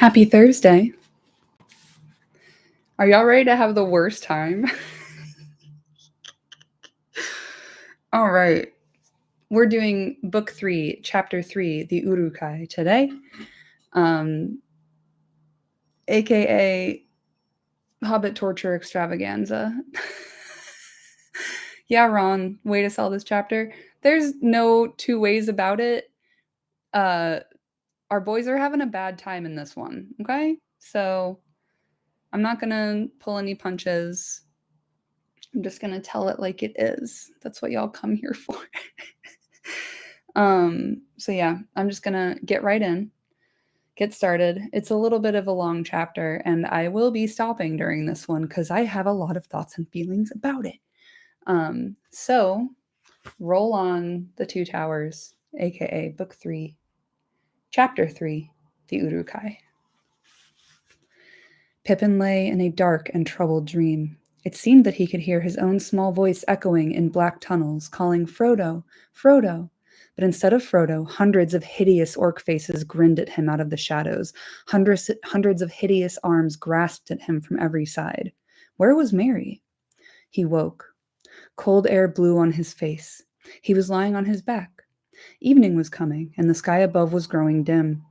Happy Thursday. Are y'all ready to have the worst time? All right. We're doing book 3, chapter 3, the Uruk-Hai today. AKA Hobbit torture extravaganza. Yeah, Ron, way to sell this chapter. There's no two ways about it. Our boys are having a bad time in this one, okay? So I'm not gonna pull any punches. I'm just gonna tell it like it is. That's what y'all come here for. So yeah, I'm just gonna get right in, get started. It's a little bit of a long chapter, and I will be stopping during this one because I have a lot of thoughts and feelings about it. So roll on the Two Towers, aka Book 3, Chapter 3, the Uruk-Hai. Pippin lay in a dark and troubled dream. It seemed that he could hear his own small voice echoing in black tunnels, calling Frodo, Frodo. But instead of Frodo, hundreds of hideous orc faces grinned at him out of the shadows. Hundreds of hideous arms grasped at him from every side. Where was Merry? He woke. Cold air blew on his face. He was lying on his back. Evening was coming, and the sky above was growing dim.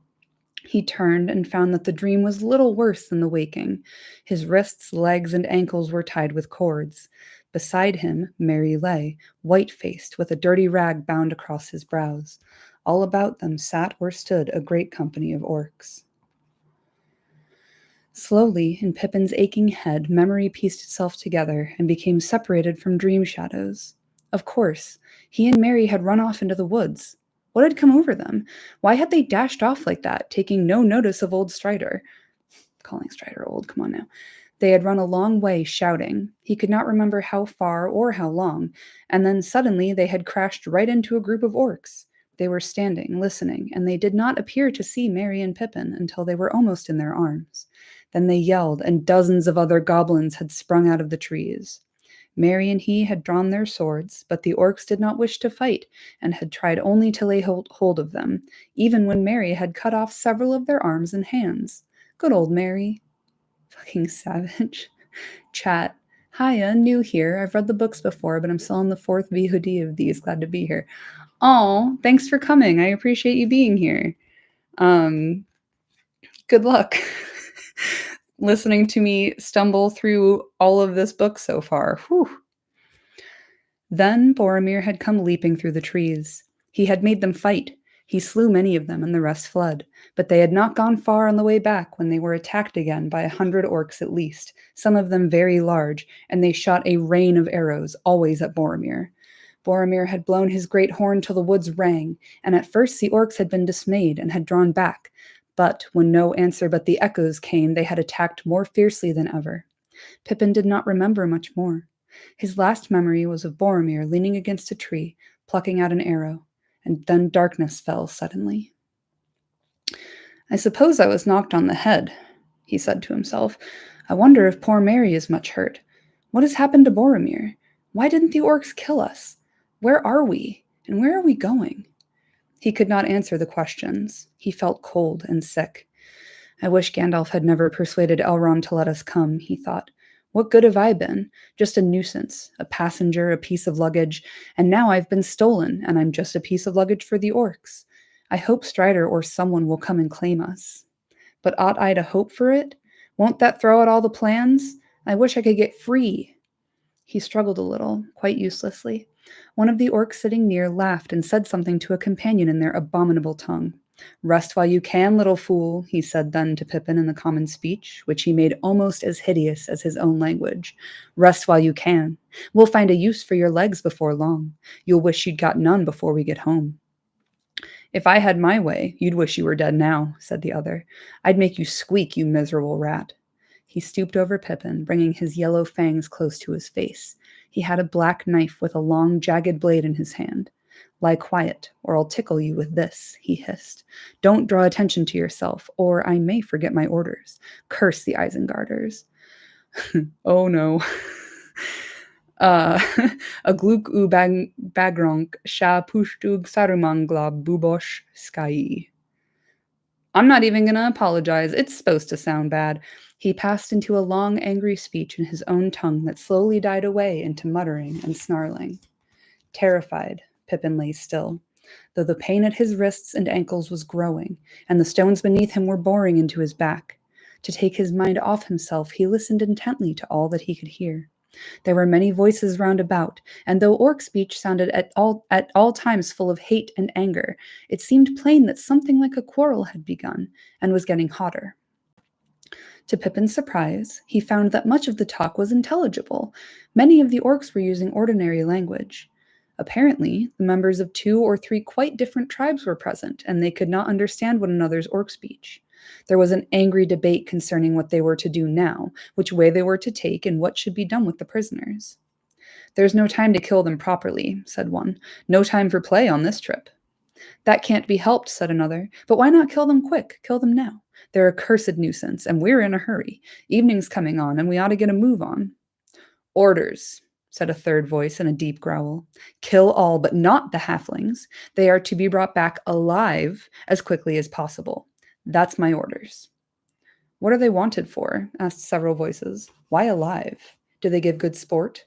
He turned and found that the dream was little worse than the waking. His wrists, legs, and ankles were tied with cords. Beside him, Merry lay, white-faced, with a dirty rag bound across his brows. All about them sat or stood a great company of orcs. Slowly, in Pippin's aching head, memory pieced itself together and became separated from dream shadows. Of course, he and Merry had run off into the woods. What had come over them? Why had they dashed off like that, taking no notice of old Strider? Calling Strider old, come on now. They had run a long way, shouting. He could not remember how far or how long, and then suddenly they had crashed right into a group of orcs. They were standing, listening, and they did not appear to see Merry and Pippin until they were almost in their arms. Then they yelled, and dozens of other goblins had sprung out of the trees. Merry and he had drawn their swords, but the orcs did not wish to fight, and had tried only to lay hold of them, even when Merry had cut off several of their arms and hands. Good old Merry. Fucking savage. Chat. Hiya, new here. I've read the books before, but I'm still on the 4th VOD of these. Glad to be here. Oh, thanks for coming. I appreciate you being here. Good luck. Listening to me stumble through all of this book so far. Whew. Then Boromir had come leaping through the trees. He had made them fight. He slew many of them, and the rest fled. But they had not gone far on the way back when they were attacked again by 100 orcs at least, some of them very large, and they shot a rain of arrows, always at Boromir. Boromir had blown his great horn till the woods rang, and at first the orcs had been dismayed and had drawn back. But when no answer but the echoes came, they had attacked more fiercely than ever. Pippin did not remember much more. His last memory was of Boromir leaning against a tree, plucking out an arrow, and then darkness fell suddenly. I suppose I was knocked on the head, he said to himself. I wonder if poor Merry is much hurt. What has happened to Boromir? Why didn't the orcs kill us? Where are we? And where are we going? He could not answer the questions. He felt cold and sick. I wish Gandalf had never persuaded Elrond to let us come, he thought. What good have I been? Just a nuisance, a passenger, a piece of luggage, and now I've been stolen, and I'm just a piece of luggage for the orcs. I hope Strider or someone will come and claim us. But ought I to hope for it? Won't that throw out all the plans? I wish I could get free. He struggled a little, quite uselessly. One of the orcs sitting near laughed and said something to a companion in their abominable tongue. Rest while you can, little fool, he said then to Pippin in the common speech, which he made almost as hideous as his own language. Rest while you can. We'll find a use for your legs before long. You'll wish you'd got none before we get home. If I had my way, you'd wish you were dead now, said the other. I'd make you squeak, you miserable rat. He stooped over Pippin, bringing his yellow fangs close to his face. He had a black knife with a long, jagged blade in his hand. Lie quiet, or I'll tickle you with this, he hissed. Don't draw attention to yourself, or I may forget my orders. Curse the Isengarders. Oh no. A gluk u bagronk sha pushtug sarumangla bubosh skai. I'm not even gonna apologize. It's supposed to sound bad. He passed into a long, angry speech in his own tongue that slowly died away into muttering and snarling. Terrified, Pippin lay still, though the pain at his wrists and ankles was growing, and the stones beneath him were boring into his back. To take his mind off himself, he listened intently to all that he could hear. There were many voices round about, and though orc speech sounded at all times full of hate and anger, it seemed plain that something like a quarrel had begun, and was getting hotter. To Pippin's surprise, he found that much of the talk was intelligible. Many of the orcs were using ordinary language. Apparently, the members of 2 or 3 quite different tribes were present, and they could not understand one another's orc speech. There was an angry debate concerning what they were to do now, which way they were to take, and what should be done with the prisoners. There's no time to kill them properly, said one. No time for play on this trip. That can't be helped, said another. But why not kill them quick? Kill them now. They're a cursed nuisance, and we're in a hurry. Evening's coming on, and we ought to get a move on. Orders, said a third voice in a deep growl. Kill all, but not the halflings. They are to be brought back alive as quickly as possible. That's my orders. What are they wanted for? Asked several voices. Why alive? Do they give good sport?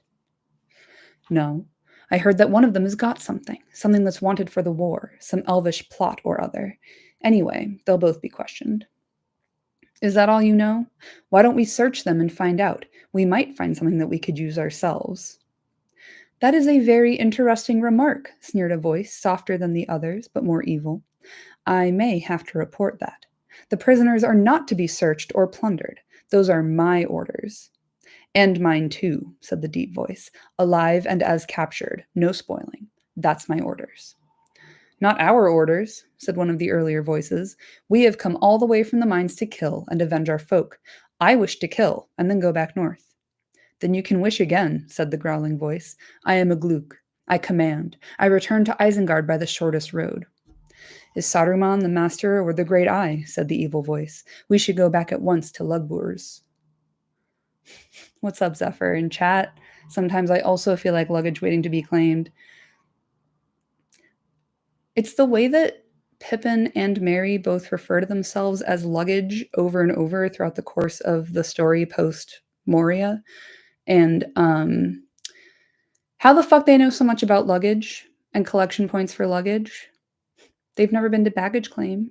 No. I heard that one of them has got something that's wanted for the war, some elvish plot or other. Anyway, they'll both be questioned. Is that all you know? Why don't we search them and find out? We might find something that we could use ourselves. That is a very interesting remark, sneered a voice, softer than the others, but more evil. I may have to report that. The prisoners are not to be searched or plundered. Those are my orders. And mine too, said the deep voice. Alive and as captured, no spoiling. That's my orders. Not our orders, said one of the earlier voices. We have come all the way from the mines to kill and avenge our folk. I wish to kill and then go back north. Then you can wish again, said the growling voice. I am a Gluck. I command. I return to Isengard by the shortest road. Is Saruman the master or the great eye? Said the evil voice. We should go back at once to Lugburs. What's up, Zephyr? In chat, sometimes I also feel like luggage waiting to be claimed. It's the way that Pippin and Merry both refer to themselves as luggage over and over throughout the course of the story post Moria. And how the fuck they know so much about luggage and collection points for luggage? They've never been to baggage claim.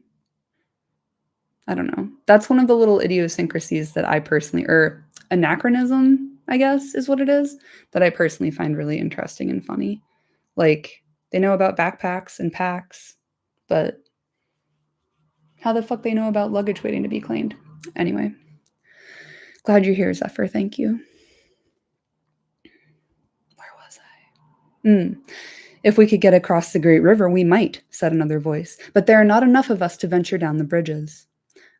I don't know. That's one of the little idiosyncrasies that I personally, or anachronism, I guess, is what it is, that I personally find really interesting and funny. Like, they know about backpacks and packs, but how the fuck they know about luggage waiting to be claimed? Anyway, glad you're here, Zephyr. Thank you. Where was I? If we could get across the great river, we might, said another voice, but there are not enough of us to venture down the bridges.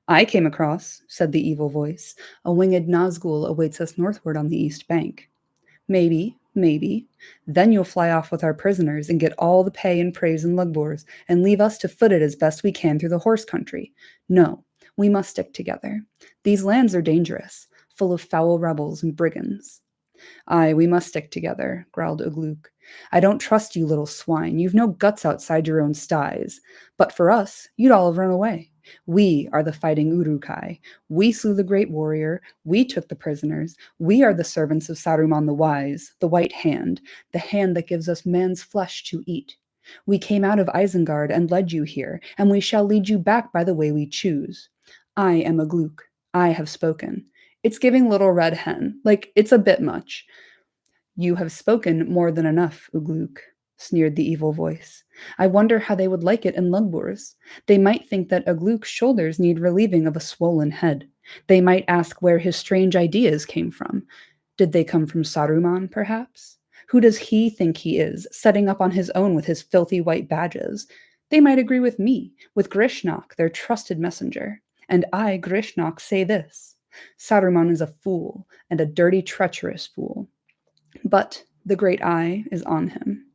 I came across, said the evil voice. A winged Nazgul awaits us northward on the east bank. Maybe, maybe. Then you'll fly off with our prisoners and get all the pay and praise in Lugbors and leave us to foot it as best we can through the horse country. No, we must stick together. These lands are dangerous, full of foul rebels and brigands. Aye, we must stick together, growled Ugluk. I don't trust you, little swine. You've no guts outside your own sties. But for us, you'd all have run away. We are the fighting Uruk-Hai. We slew the great warrior. We took the prisoners. We are the servants of Saruman the Wise, the White Hand, the hand that gives us man's flesh to eat. We came out of Isengard and led you here, and we shall lead you back by the way we choose. I am a Gluck. I have spoken. It's giving Little Red Hen. Like, it's a bit much. You have spoken more than enough, Ugluk, sneered the evil voice. I wonder how they would like it in Lugburs. They might think that Ugluk's shoulders need relieving of a swollen head. They might ask where his strange ideas came from. Did they come from Saruman, perhaps? Who does he think he is, setting up on his own with his filthy white badges? They might agree with me, with Grishnak, their trusted messenger. And I, Grishnak, say this. Saruman is a fool, and a dirty, treacherous fool. But the great eye is on him.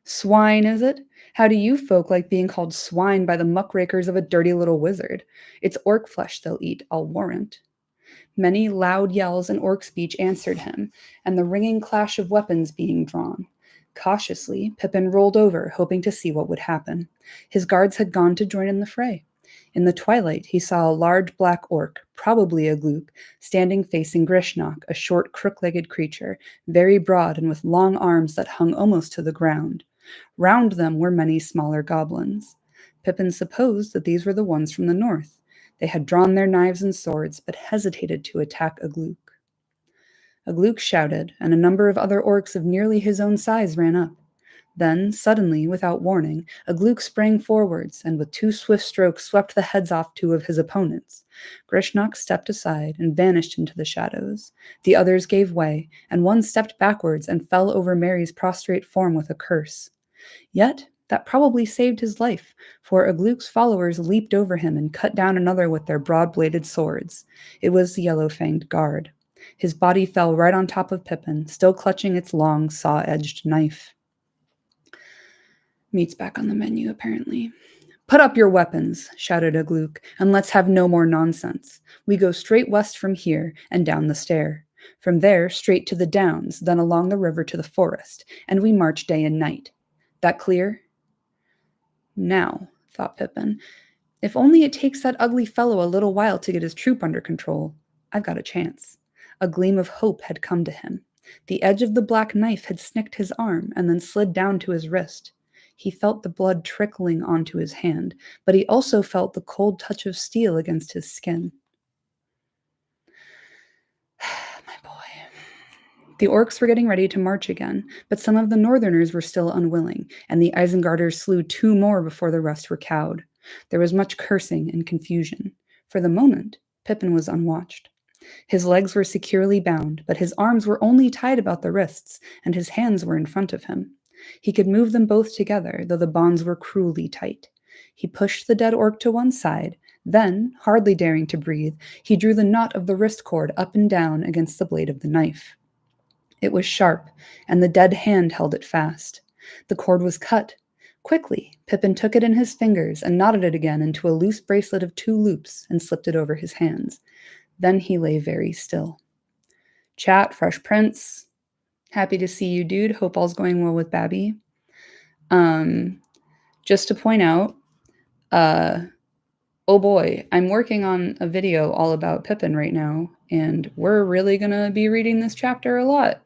Swine, is it? How do you folk like being called swine by the muckrakers of a dirty little wizard? It's orc flesh they'll eat, I'll warrant. Many loud yells and orc speech answered him, and the ringing clash of weapons being drawn. Cautiously, Pippin rolled over, hoping to see what would happen. His guards had gone to join in the fray. In the twilight, he saw a large black orc, probably a glook, standing facing Grishnak, a short, crook-legged creature, very broad and with long arms that hung almost to the ground. Round them were many smaller goblins. Pippin supposed that these were the ones from the north. They had drawn their knives and swords, but hesitated to attack a glook. A glook shouted, and a number of other orcs of nearly his own size ran up. Then, suddenly, without warning, a glook sprang forwards, and with 2 swift strokes swept the heads off 2 of his opponents. Grishnak stepped aside and vanished into the shadows. The others gave way, and one stepped backwards and fell over Mary's prostrate form with a curse. Yet, that probably saved his life, for a glook's followers leaped over him and cut down another with their broad-bladed swords. It was the yellow-fanged guard. His body fell right on top of Pippin, still clutching its long, saw-edged knife. Meat's back on the menu, apparently. "Put up your weapons," shouted a glook, "and let's have no more nonsense. We go straight west from here and down the stair. From there, straight to the downs, then along the river to the forest, and we march day and night. That clear?" Now, thought Pippin, if only it takes that ugly fellow a little while to get his troop under control, I've got a chance. A gleam of hope had come to him. The edge of the black knife had snicked his arm and then slid down to his wrist. He felt the blood trickling onto his hand, but he also felt the cold touch of steel against his skin. My boy. The orcs were getting ready to march again, but some of the northerners were still unwilling, and the Isengarders slew 2 more before the rest were cowed. There was much cursing and confusion. For the moment, Pippin was unwatched. His legs were securely bound, but his arms were only tied about the wrists, and his hands were in front of him. He could move them both together, though the bonds were cruelly tight. He pushed the dead orc to one side, then, hardly daring to breathe, he drew the knot of the wrist cord up and down against the blade of the knife. It was sharp, and the dead hand held it fast. The cord was cut. Quickly, Pippin took it in his fingers and knotted it again into a loose bracelet of 2 loops and slipped it over his hands. Then he lay very still. "Chat, Fresh Prince. Happy to see you, dude. Hope all's going well with Babby. Just to point out, oh boy, I'm working on a video all about Pippin right now, and we're really going to be reading this chapter a lot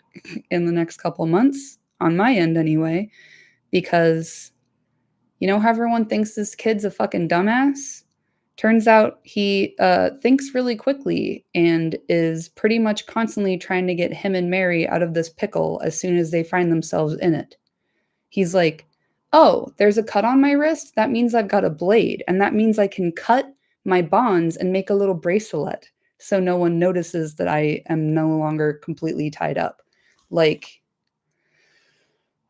in the next couple months, on my end anyway, because you know how everyone thinks this kid's a fucking dumbass? Turns out he thinks really quickly and is pretty much constantly trying to get him and Mary out of this pickle as soon as they find themselves in it. He's like, oh, there's a cut on my wrist? That means I've got a blade, and that means I can cut my bonds and make a little bracelet so no one notices that I am no longer completely tied up. Like,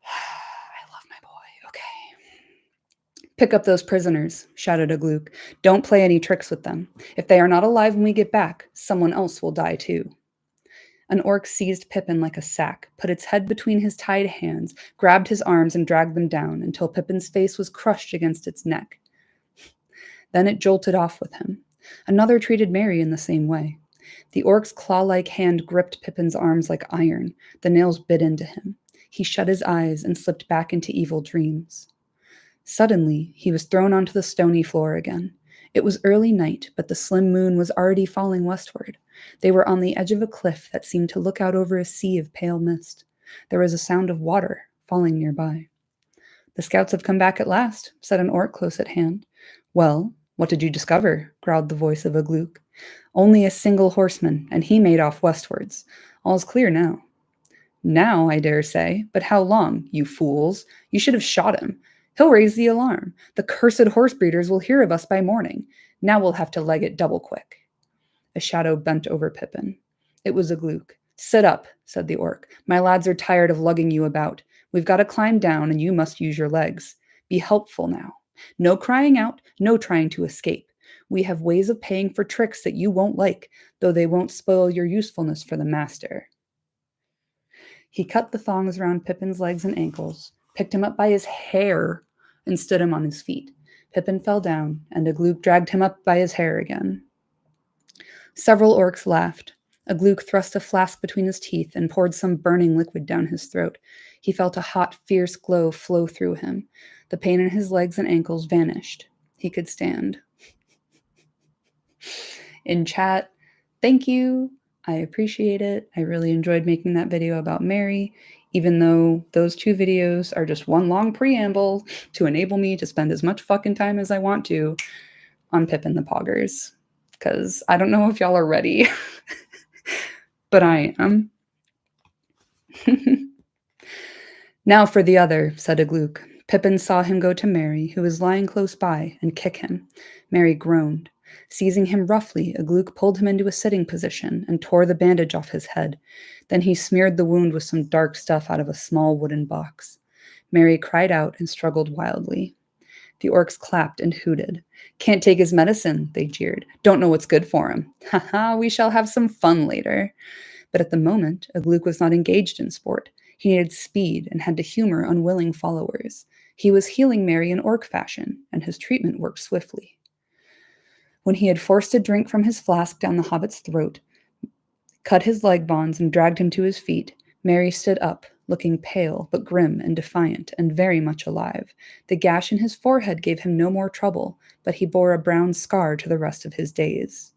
I love my boy. Okay. "Pick up those prisoners," shouted a glook. "Don't play any tricks with them. If they are not alive when we get back, someone else will die too." An orc seized Pippin like a sack, put its head between his tied hands, grabbed his arms and dragged them down until Pippin's face was crushed against its neck. Then it jolted off with him. Another treated Mary in the same way. The orc's claw-like hand gripped Pippin's arms like iron. The nails bit into him. He shut his eyes and slipped back into evil dreams. Suddenly, he was thrown onto the stony floor again. It was early night, but the slim moon was already falling westward. They were on the edge of a cliff that seemed to look out over a sea of pale mist. There was a sound of water falling nearby. "The scouts have come back at last," said an orc close at hand. "Well, what did you discover?" growled the voice of a glook. "Only a single horseman, and he made off westwards. All's clear now." "Now, I dare say. But how long, you fools? You should have shot him. He'll raise the alarm. The cursed horse breeders will hear of us by morning. Now we'll have to leg it double quick." A shadow bent over Pippin. It was a glook. "Sit up," said the orc. "My lads are tired of lugging you about. We've got to climb down, and you must use your legs. Be helpful now. No crying out, no trying to escape. We have ways of paying for tricks that you won't like, though they won't spoil your usefulness for the master." He cut the thongs around Pippin's legs and ankles, picked him up by his hair, and stood him on his feet. Pippin fell down, and a glook dragged him up by his hair again. Several orcs laughed. A glook thrust a flask between his teeth and poured some burning liquid down his throat. He felt a hot, fierce glow flow through him. The pain in his legs and ankles vanished. He could stand. in chat. Thank you. I appreciate it. I really enjoyed making that video about Mary, even though those two videos are just one long preamble to enable me to spend as much fucking time as I want to on Pippin the Poggers. Because I don't know if y'all are ready, but I am. Now for the other, said Agluke. Pippin saw him go to Mary, who was lying close by, and kick him. Mary groaned. Seizing him roughly, Agluke pulled him into a sitting position and tore the bandage off his head. Then he smeared the wound with some dark stuff out of a small wooden box. Mary cried out and struggled wildly. The orcs clapped and hooted. Can't take his medicine, they jeered. Don't know what's good for him. Ha ha, we shall have some fun later. But at the moment, Agluke was not engaged in sport. He needed speed and had to humor unwilling followers. He was healing Mary in orc fashion, and his treatment worked swiftly. When he had forced a drink from his flask down the hobbit's throat, cut his leg bonds, and dragged him to his feet, Mary stood up, looking pale but grim and defiant and very much alive. The gash in his forehead gave him no more trouble, but he bore a brown scar to the rest of his days.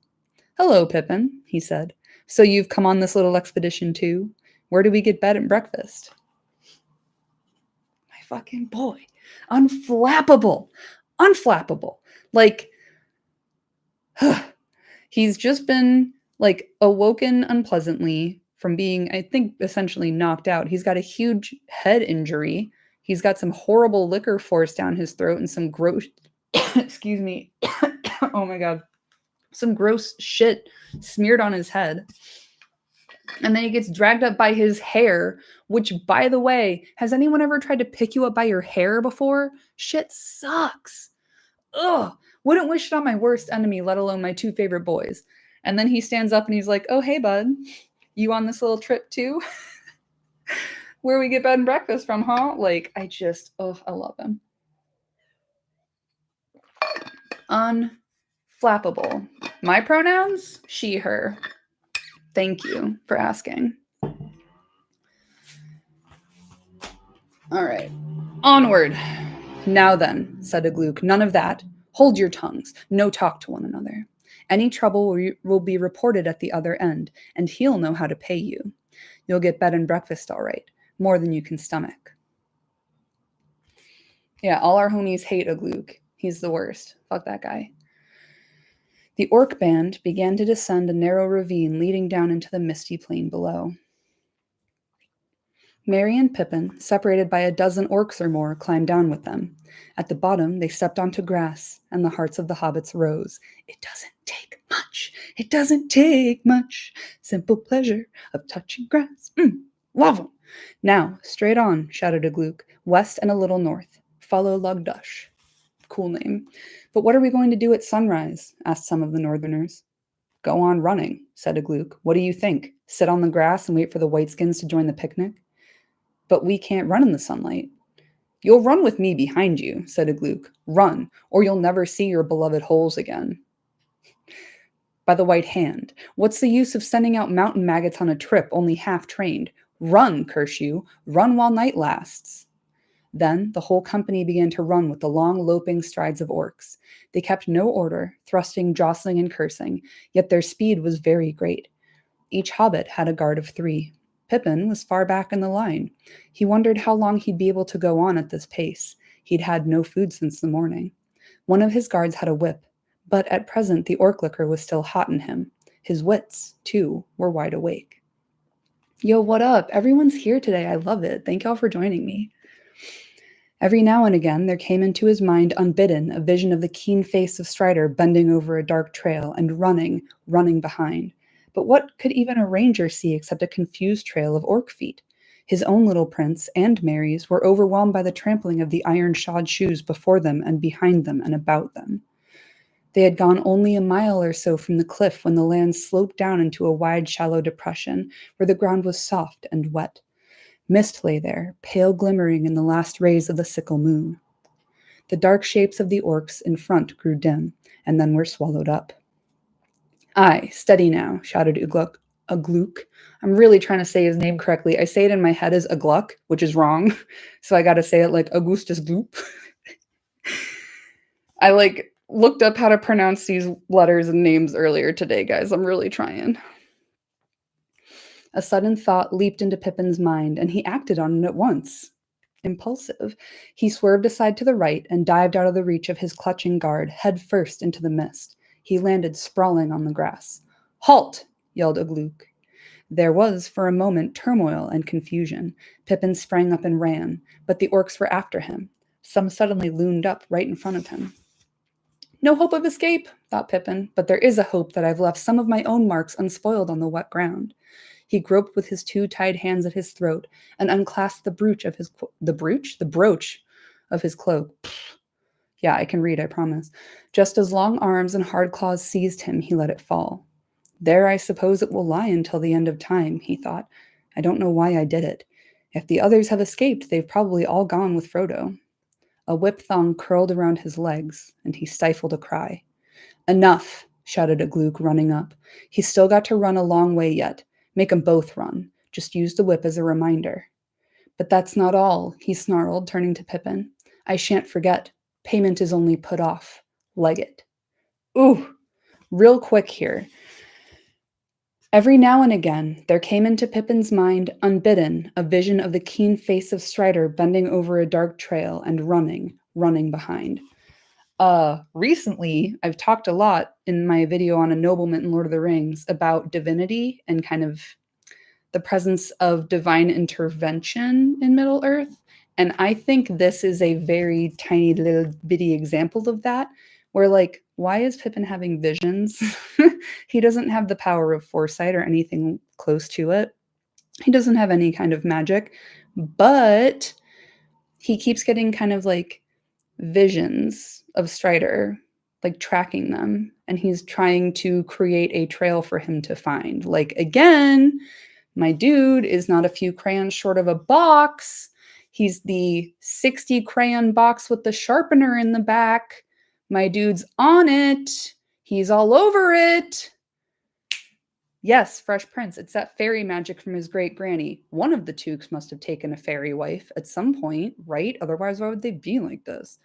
Hello, Pippin, he said. So you've come on this little expedition too? Where do we get bed and breakfast? My fucking boy. Unflappable. Unflappable. Like, he's just been, like, awoken unpleasantly from being, I think, essentially knocked out. He's got a huge head injury. He's got some horrible liquor forced down his throat and some gross, excuse me, oh my God, some gross shit smeared on his head. And then he gets dragged up by his hair, which, by the way, has anyone ever tried to pick you up by your hair before? Shit sucks. Ugh. Wouldn't wish it on my worst enemy, let alone my two favorite boys. And then he stands up and he's like, oh, hey, bud. You on this little trip too? Where we get bed and breakfast from, huh? Like, I love him. Unflappable. My pronouns? She, her. Thank you for asking. All right. Onward. Now then, said Agluke, none of that. Hold your tongues. No talk to one another. Any trouble will be reported at the other end, and he'll know how to pay you. You'll get bed and breakfast all right, more than you can stomach. Yeah, all our homies hate Agluke. He's the worst. Fuck that guy. The orc band began to descend a narrow ravine leading down into the misty plain below. Merry and Pippin, separated by a dozen orcs or more, climbed down with them. At the bottom, they stepped onto grass, and the hearts of the hobbits rose. It doesn't take much. It doesn't take much. Simple pleasure of touching grass. Love 'em. Now, straight on, shouted Agluke, west and a little north. Follow Lugdush. Cool name. But what are we going to do at sunrise? Asked some of the northerners. Go on running, said Agluke. What do you think? Sit on the grass and wait for the whiteskins to join the picnic? But we can't run in the sunlight. You'll run with me behind you, said Agluke. Run, or you'll never see your beloved holes again. By the white hand, what's the use of sending out mountain maggots on a trip only half trained? Run, curse you, run while night lasts. Then the whole company began to run with the long, loping strides of orcs. They kept no order, thrusting, jostling, and cursing, yet their speed was very great. Each hobbit had a guard of 3. Pippin was far back in the line. He wondered how long he'd be able to go on at this pace. He'd had no food since the morning. One of his guards had a whip, but at present the orc liquor was still hot in him. His wits, too, were wide awake. Yo, what up? Everyone's here today. I love it. Thank y'all for joining me. Every now and again, there came into his mind unbidden a vision of the keen face of Strider bending over a dark trail and running behind. But what could even a ranger see except a confused trail of orc feet? His own little prince and Mary's were overwhelmed by the trampling of the iron-shod shoes before them and behind them and about them. They had gone only a mile or so from the cliff when the land sloped down into a wide, shallow depression where the ground was soft and wet. Mist lay there, pale glimmering in the last rays of the sickle moon. The dark shapes of the orcs in front grew dim, and then were swallowed up. Aye, steady now, shouted Agluke. I'm really trying to say his name correctly. I say it in my head as Agluck, which is wrong, so I gotta say it like Augustus Gloop. I looked up how to pronounce these letters and names earlier today, guys. I'm really trying. A sudden thought leaped into Pippin's mind, and he acted on it at once. Impulsive, he swerved aside to the right and dived out of the reach of his clutching guard, head first into the mist. He landed sprawling on the grass. "Halt!" yelled Ugluk. There was, for a moment, turmoil and confusion. Pippin sprang up and ran, but the orcs were after him. Some suddenly loomed up right in front of him. No hope of escape, thought Pippin, but there is a hope that I've left some of my own marks unspoiled on the wet ground. He groped with his two tied hands at his throat and unclasped the brooch of his the brooch of his cloak. Yeah, I can read, I promise. Just as long arms and hard claws seized him, he let it fall. There I suppose it will lie until the end of time, he thought. I don't know why I did it. If the others have escaped, they've probably all gone with Frodo. A whip thong curled around his legs, and he stifled a cry. Enough, shouted Ugluk, running up. He's still got to run a long way yet. Make 'em both run. Just use the whip as a reminder. But that's not all, he snarled, turning to Pippin. I shan't forget. Payment is only put off. Leg it. Ooh, real quick here. Every now and again, there came into Pippin's mind, unbidden, a vision of the keen face of Strider bending over a dark trail and running behind. Recently, I've talked a lot in my video on ennoblement in Lord of the Rings about divinity and kind of the presence of divine intervention in Middle Earth. And I think this is a very tiny little bitty example of that, where like, why is Pippin having visions? He doesn't have the power of foresight or anything close to it. He doesn't have any kind of magic, but he keeps getting kind of like visions of Strider, like tracking them, and he's trying to create a trail for him to find. Like, again, my dude is not a few crayons short of a box. He's the 60 crayon box with the sharpener in the back. My dude's on it. He's all over it. Yes, Fresh Prince. It's that fairy magic from his great granny. One of the Tukes must have taken a fairy wife at some point, right? Otherwise, why would they be like this?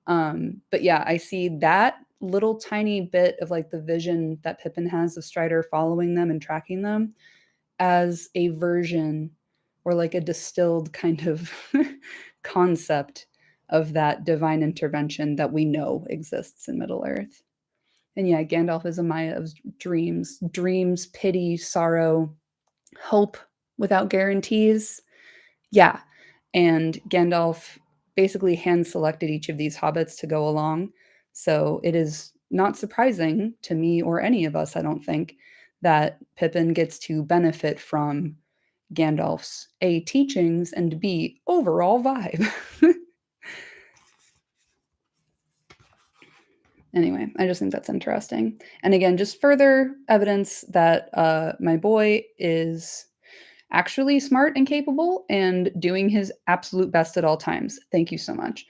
But yeah, I see that little tiny bit of like the vision that Pippin has of Strider following them and tracking them as a version or like a distilled kind of concept of that divine intervention that we know exists in Middle Earth. And yeah, Gandalf is a Maya of dreams, pity, sorrow, hope without guarantees. Yeah. And Gandalf basically hand selected each of these hobbits to go along. So it is not surprising to me or any of us, I don't think, that Pippin gets to benefit from Gandalf's A, teachings, and B, overall vibe. Anyway, I just think that's interesting. And again, just further evidence that my boy is actually smart and capable and doing his absolute best at all times. Thank you so much.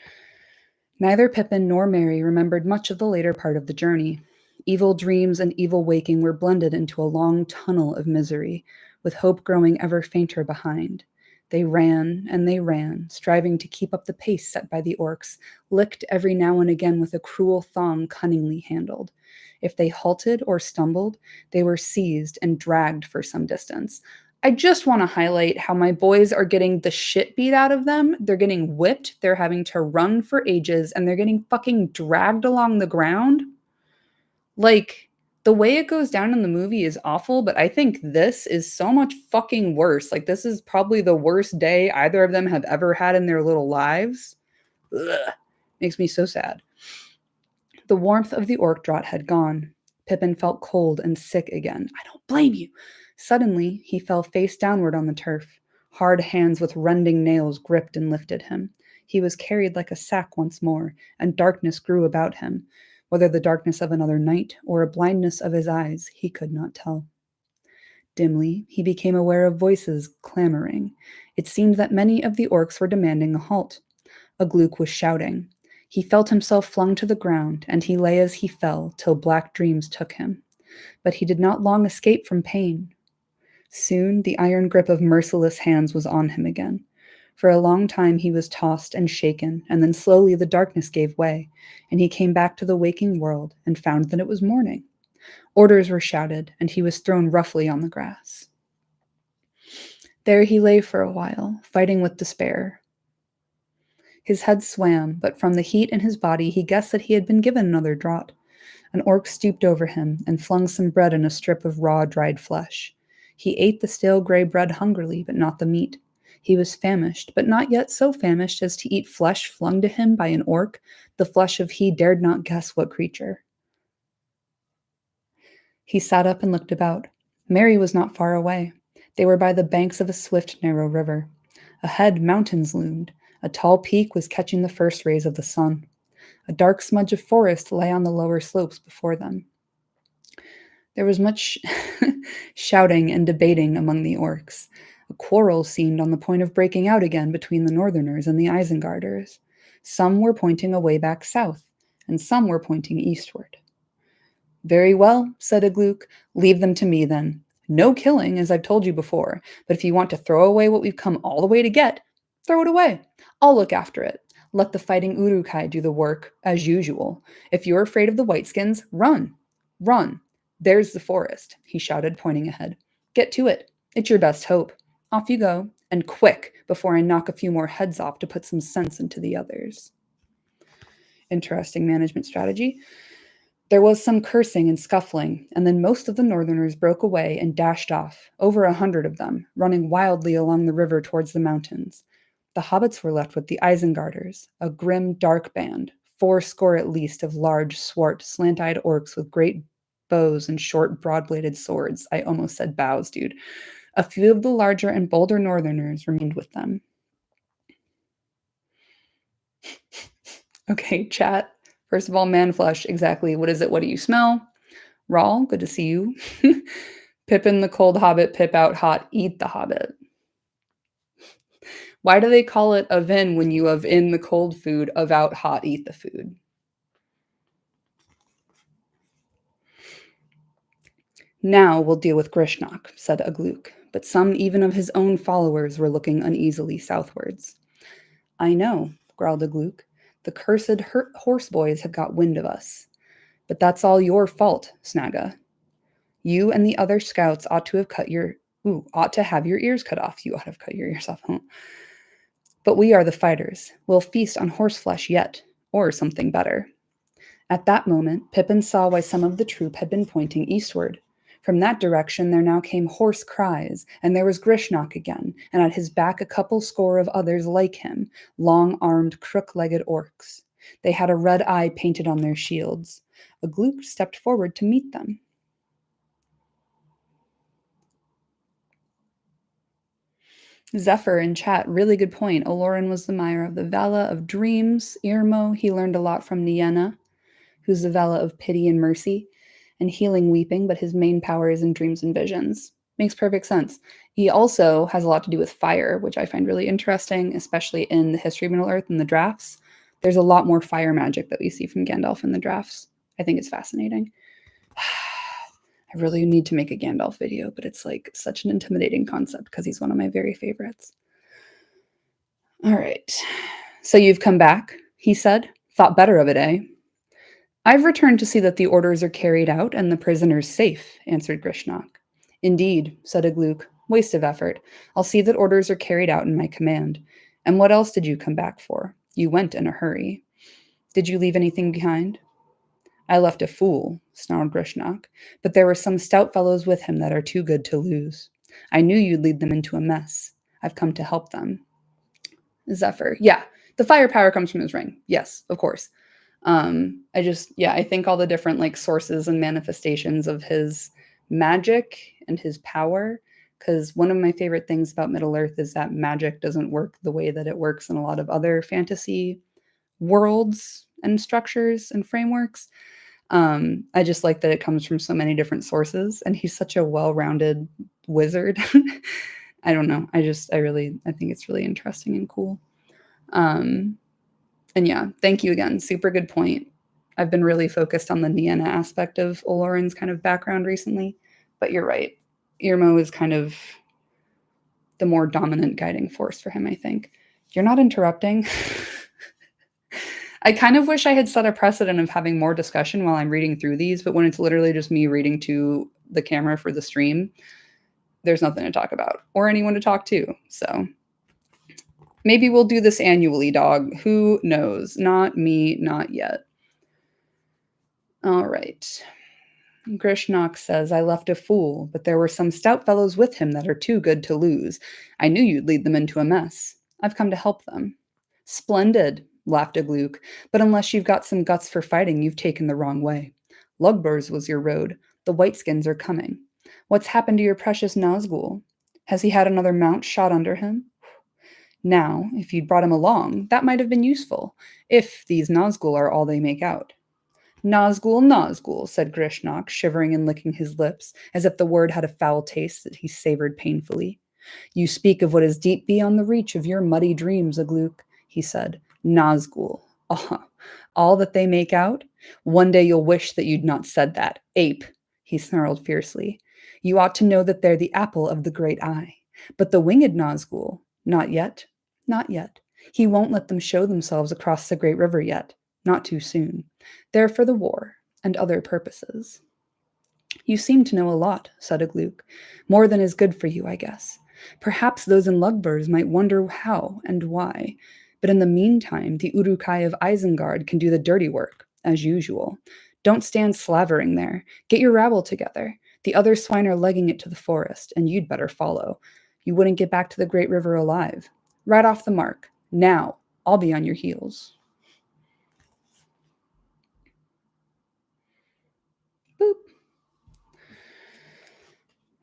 Neither Pippin nor Merry remembered much of the later part of the journey. Evil dreams and evil waking were blended into a long tunnel of misery, with hope growing ever fainter behind. They ran, striving to keep up the pace set by the orcs, licked every now and again with a cruel thong cunningly handled. If they halted or stumbled, they were seized and dragged for some distance. I just want to highlight how my boys are getting the shit beat out of them. They're getting whipped, they're having to run for ages, and they're getting fucking dragged along the ground. Like, the way it goes down in the movie is awful, but I think this is so much fucking worse. Like, this is probably the worst day either of them have ever had in their little lives. Ugh. Makes me so sad. The warmth of the orc draught had gone. Pippin felt cold and sick again. I don't blame you. Suddenly, he fell face downward on the turf. Hard hands with rending nails gripped and lifted him. He was carried like a sack once more, and darkness grew about him. Whether the darkness of another night or a blindness of his eyes, he could not tell. Dimly, he became aware of voices clamoring. It seemed that many of the orcs were demanding a halt. Ugluk was shouting. He felt himself flung to the ground, and he lay as he fell till black dreams took him. But he did not long escape from pain. Soon the iron grip of merciless hands was on him again. For a long time he was tossed and shaken, and then slowly the darkness gave way, and he came back to the waking world and found that it was morning. Orders were shouted, and he was thrown roughly on the grass. There he lay for a while, fighting with despair. His head swam, but from the heat in his body he guessed that he had been given another draught. An orc stooped over him and flung some bread and a strip of raw, dried flesh. He ate the stale gray bread hungrily, but not the meat. He was famished, but not yet so famished as to eat flesh flung to him by an orc, the flesh of he dared not guess what creature. He sat up and looked about. Mary was not far away. They were by the banks of a swift, narrow river. Ahead, mountains loomed. A tall peak was catching the first rays of the sun. A dark smudge of forest lay on the lower slopes before them. There was much shouting and debating among the orcs. A quarrel seemed on the point of breaking out again between the northerners and the Isengarders. Some were pointing away back south, and some were pointing eastward. Very well, said Igluk. Leave them to me, then. No killing, as I've told you before, but if you want to throw away what we've come all the way to get, throw it away. I'll look after it. Let the fighting Uruk-Hai do the work, as usual. If you're afraid of the Whiteskins, run. Run. There's the forest, he shouted, pointing ahead. Get to it. It's your best hope. Off you go, and quick, before I knock a few more heads off to put some sense into the others. Interesting management strategy. There was some cursing and scuffling, and then most of the northerners broke away and dashed off, over 100 of them, running wildly along the river towards the mountains. The hobbits were left with the Isengarders, a grim, dark band, 80 at least of large, swart, slant-eyed orcs with great bows and short, broad-bladed swords. I almost said bows, dude. A few of the larger and bolder northerners remained with them. Okay, chat. First of all, man flesh, exactly. What is it? What do you smell? Rawl, good to see you. Pip in the cold hobbit, pip out hot, eat the hobbit. Why do they call it of in when you of in the cold food, of out hot, eat the food? Now we'll deal with Grishnak, said Ugluk, but some even of his own followers were looking uneasily southwards. I know, growled Ugluk. The cursed horse boys have got wind of us. But that's all your fault, Snaga. You and the other scouts ought to have your ears cut off. You ought to have cut your ears off, huh? But we are the fighters. We'll feast on horseflesh yet, or something better. At that moment, Pippin saw why some of the troop had been pointing eastward. From that direction there now came hoarse cries, and there was Grishnak again, and at his back a couple score of others like him, long-armed, crook-legged orcs. They had a red eye painted on their shields. Ugluk stepped forward to meet them. Zephyr in chat, really good point. Olorin was the Mire of the Vala of Dreams. Irmo, he learned a lot from Nienna, who's the Vala of Pity and Mercy, and healing weeping, but his main power is in dreams and visions. Makes perfect sense. He also has a lot to do with fire, which I find really interesting, especially in the history of Middle-earth and the drafts. There's a lot more fire magic that we see from Gandalf in the drafts. I think it's fascinating. I really need to make a Gandalf video, but it's like such an intimidating concept because he's one of my very favorites. All right. So you've come back, he said. Thought better of it, eh? I've returned to see that the orders are carried out and the prisoners safe, answered Grishnak. Indeed, said Ugluk. Waste of effort. I'll see that orders are carried out in my command. And what else did you come back for? You went in a hurry. Did you leave anything behind? I left a fool, snarled Grishnak, but there were some stout fellows with him that are too good to lose. I knew you'd lead them into a mess. I've come to help them. Zephyr. Yeah, the firepower comes from his ring. Yes, of course. I think all the different like sources and manifestations of his magic and his power, because one of my favorite things about Middle-earth is that magic doesn't work the way that it works in a lot of other fantasy worlds and structures and frameworks. I just like that it comes from so many different sources, and he's such a well-rounded wizard. I don't know. I think it's really interesting and cool. And yeah, thank you again. Super good point. I've been really focused on the Nienna aspect of Olorin's kind of background recently, but you're right. Irmo is kind of the more dominant guiding force for him, I think. You're not interrupting. I kind of wish I had set a precedent of having more discussion while I'm reading through these, but when it's literally just me reading to the camera for the stream, there's nothing to talk about or anyone to talk to. So maybe we'll do this annually, dog. Who knows? Not me, not yet. All right. Grishnak says, I left a fool, but there were some stout fellows with him that are too good to lose. I knew you'd lead them into a mess. I've come to help them. Splendid, laughed Agluke, but unless you've got some guts for fighting, you've taken the wrong way. Lugburs was your road. The Whiteskins are coming. What's happened to your precious Nazgul? Has he had another mount shot under him? Now, if you'd brought him along, that might have been useful, if these Nazgul are all they make out. Nazgul, Nazgul, said Grishnak, shivering and licking his lips, as if the word had a foul taste that he savored painfully. You speak of what is deep beyond the reach of your muddy dreams, Agluke, he said. Nazgul. All that they make out? One day you'll wish that you'd not said that. Ape, he snarled fiercely. You ought to know that they're the apple of the great eye. But the winged Nazgul, not yet, not yet. He won't let them show themselves across the great river yet. Not too soon. They're for the war and other purposes. You seem to know a lot, said Agluke. More than is good for you, I guess. Perhaps those in Lugburs might wonder how and why. But in the meantime, the Uruk-Hai of Isengard can do the dirty work, as usual. Don't stand slavering there. Get your rabble together. The other swine are legging it to the forest, and you'd better follow. You wouldn't get back to the great river alive. Right off the mark. Now, I'll be on your heels. Boop.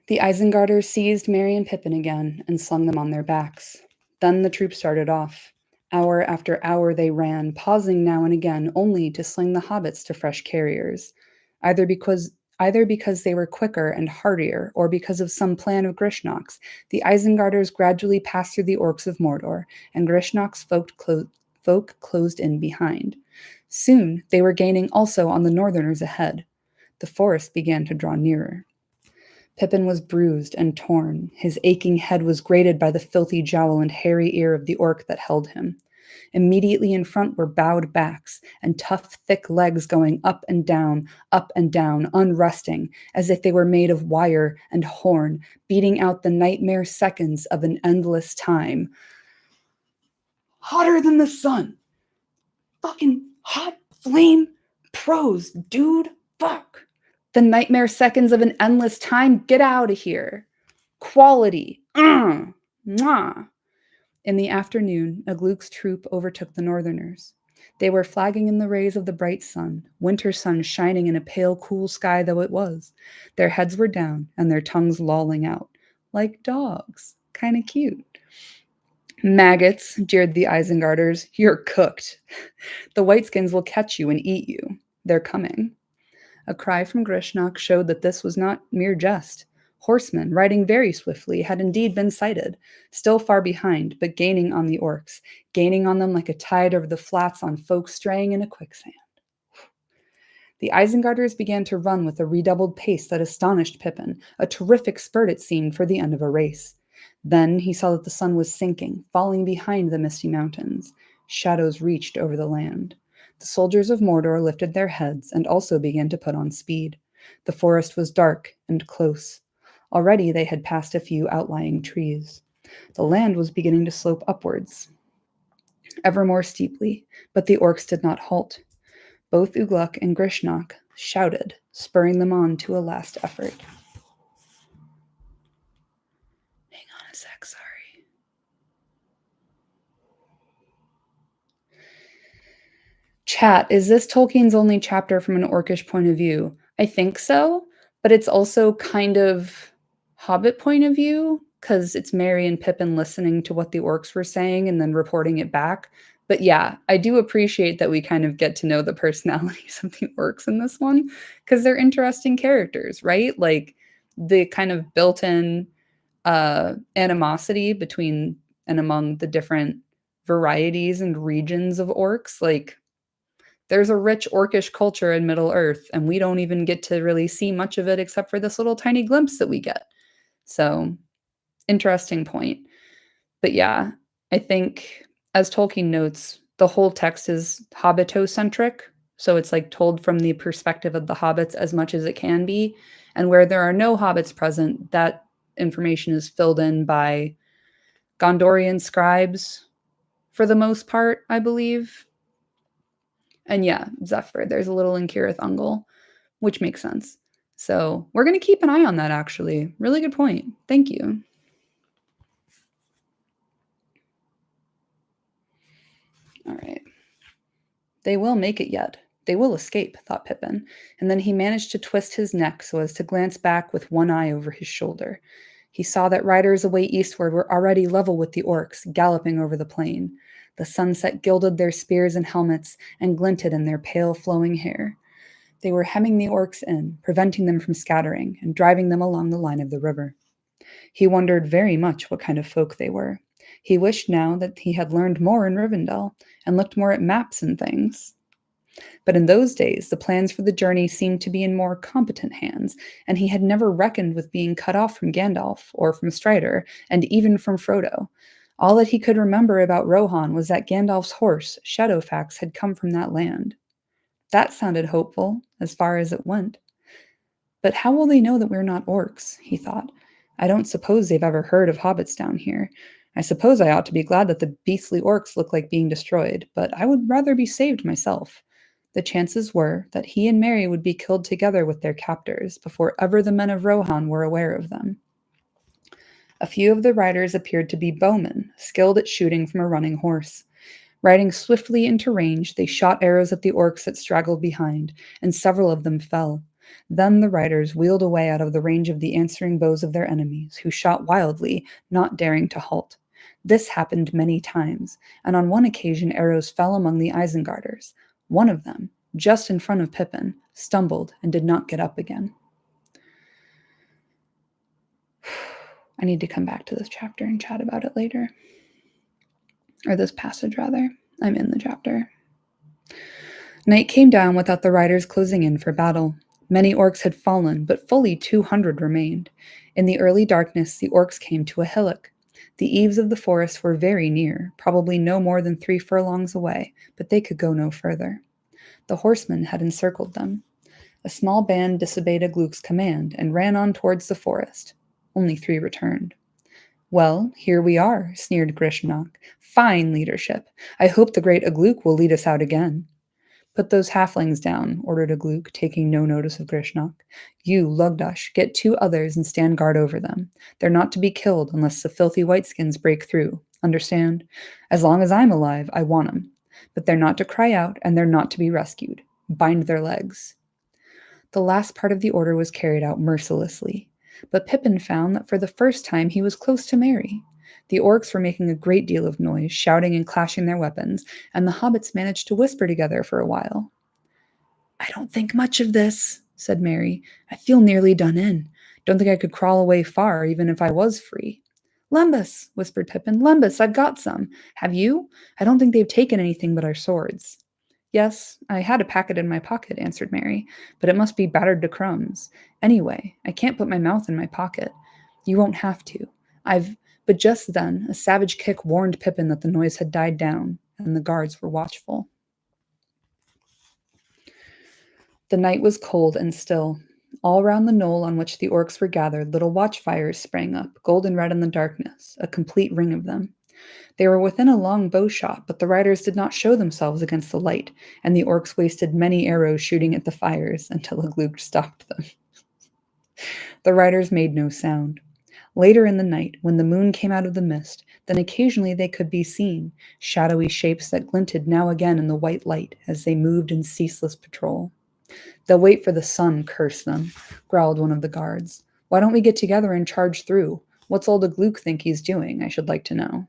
The Isengarders seized Merry and Pippin again and slung them on their backs. Then the troop started off. Hour after hour they ran, pausing now and again only to sling the hobbits to fresh carriers, either because they were quicker and hardier, or because of some plan of Grishnak's. The Isengarders gradually passed through the orcs of Mordor, and Grishnak's folk closed in behind. Soon they were gaining also on the northerners ahead. The forest began to draw nearer. Pippin was bruised and torn. His aching head was grated by the filthy jowl and hairy ear of the orc that held him. Immediately in front were bowed backs and tough, thick legs going up and down, unresting, as if they were made of wire and horn, beating out the nightmare seconds of an endless time. Hotter than the sun. Fucking hot flame prose, dude. Fuck. The nightmare seconds of an endless time. Get out of here. Quality. Mwah. In the afternoon, Agluke's troop overtook the northerners. They were flagging in the rays of the bright sun, winter sun shining in a pale, cool sky though it was. Their heads were down and their tongues lolling out. Like dogs. Kind of cute. Maggots, jeered the Isengarders. You're cooked. The Whiteskins will catch you and eat you. They're coming. A cry from Grishnak showed that this was not mere jest. Horsemen, riding very swiftly, had indeed been sighted, still far behind, but gaining on the orcs, gaining on them like a tide over the flats on folk straying in a quicksand. The Isengarders began to run with a redoubled pace that astonished Pippin, a terrific spurt it seemed for the end of a race. Then he saw that the sun was sinking, falling behind the misty mountains. Shadows reached over the land. The soldiers of Mordor lifted their heads and also began to put on speed. The forest was dark and close. Already they had passed a few outlying trees. The land was beginning to slope upwards, ever more steeply, but the orcs did not halt. Both Ugluk and Grishnak shouted, spurring them on to a last effort. Hang on a sec, sorry. Chat, is this Tolkien's only chapter from an orcish point of view? I think so, but it's also kind of Hobbit point of view, because it's Merry and Pippin listening to what the orcs were saying and then reporting it back. But yeah, I do appreciate that we kind of get to know the personalities of the orcs in this one, because they're interesting characters, right? Like the kind of built-in animosity between and among the different varieties and regions of orcs. Like there's a rich orcish culture in Middle Earth, and we don't even get to really see much of it except for this little tiny glimpse that we get. So, interesting point. But yeah, I think As Tolkien notes, the whole text is hobbitocentric, so it's like told from the perspective of the hobbits as much as it can be. And where there are no hobbits present, that information is filled in by Gondorian scribes for the most part, I believe. And yeah, Zephyr, there's a little in Cirith Ungol, which makes sense. So we're going to keep an eye on that, actually. Really good point. Thank you. All right. They will make it yet. They will escape, thought Pippin, and then he managed to twist his neck so as to glance back with one eye over his shoulder. He saw that riders away eastward were already level with the orcs, galloping over the plain. The sunset gilded their spears and helmets and glinted in their pale flowing hair. They were hemming the orcs in, preventing them from scattering, and driving them along the line of the river. He wondered very much what kind of folk they were. He wished now that he had learned more in Rivendell and looked more at maps and things. But in those days, the plans for the journey seemed to be in more competent hands, and he had never reckoned with being cut off from Gandalf, or from Strider, and even from Frodo. All that he could remember about Rohan was that Gandalf's horse, Shadowfax, had come from that land. That sounded hopeful, as far as it went. But how will they know that we're not orcs? He thought. I don't suppose they've ever heard of hobbits down here. I suppose I ought to be glad that the beastly orcs look like being destroyed, but I would rather be saved myself. The chances were that he and Merry would be killed together with their captors before ever the men of Rohan were aware of them. A few of the riders appeared to be bowmen, skilled at shooting from a running horse. Riding swiftly into range, they shot arrows at the orcs that straggled behind, and several of them fell. Then the riders wheeled away out of the range of the answering bows of their enemies, who shot wildly, not daring to halt. This happened many times, and on one occasion arrows fell among the Isengarders. One of them, just in front of Pippin, stumbled and did not get up again. I need to come back to this chapter and chat about it later. Or this passage, rather. I'm in the chapter. Night came down without the riders closing in for battle. Many orcs had fallen, but fully 200 remained. In the early darkness, the orcs came to a hillock. The eaves of the forest were very near, probably no more than 3 furlongs away, but they could go no further. The horsemen had encircled them. A small band disobeyed Agluk's command and ran on towards the forest. Only 3 returned. Well, here we are, sneered Grishnak. Fine leadership. I hope the great Agluk will lead us out again. Put those halflings down, ordered Agluk, taking no notice of Grishnak. You, Lugdash, get 2 others and stand guard over them. They're not to be killed unless the filthy whiteskins break through. Understand? As long as I'm alive, I want 'em. But they're not to cry out, and they're not to be rescued. Bind their legs. The last part of the order was carried out mercilessly. But Pippin found that for the first time he was close to Merry. The orcs were making a great deal of noise, shouting and clashing their weapons, and the hobbits managed to whisper together for a while. I don't think much of this, said Merry. I feel nearly done in. Don't think I could crawl away far, even if I was free. Lembas, whispered Pippin. Lembas, I've got some. Have you? I don't think they've taken anything but our swords. Yes, I had a packet in my pocket, answered Merry, but it must be battered to crumbs. Anyway, I can't put my mouth in my pocket. You won't have to. But just then, a savage kick warned Pippin that the noise had died down, and the guards were watchful. The night was cold and still. All round the knoll on which the orcs were gathered, little watchfires sprang up, golden red in the darkness, a complete ring of them. They were within a long bow shot, but the riders did not show themselves against the light, and the orcs wasted many arrows shooting at the fires until Agluk stopped them. The riders made no sound. Later in the night, when the moon came out of the mist, then occasionally they could be seen, shadowy shapes that glinted now again in the white light as they moved in ceaseless patrol. They'll wait for the sun, curse them, growled one of the guards. Why don't we get together and charge through? What's old Agluk think he's doing, I should like to know.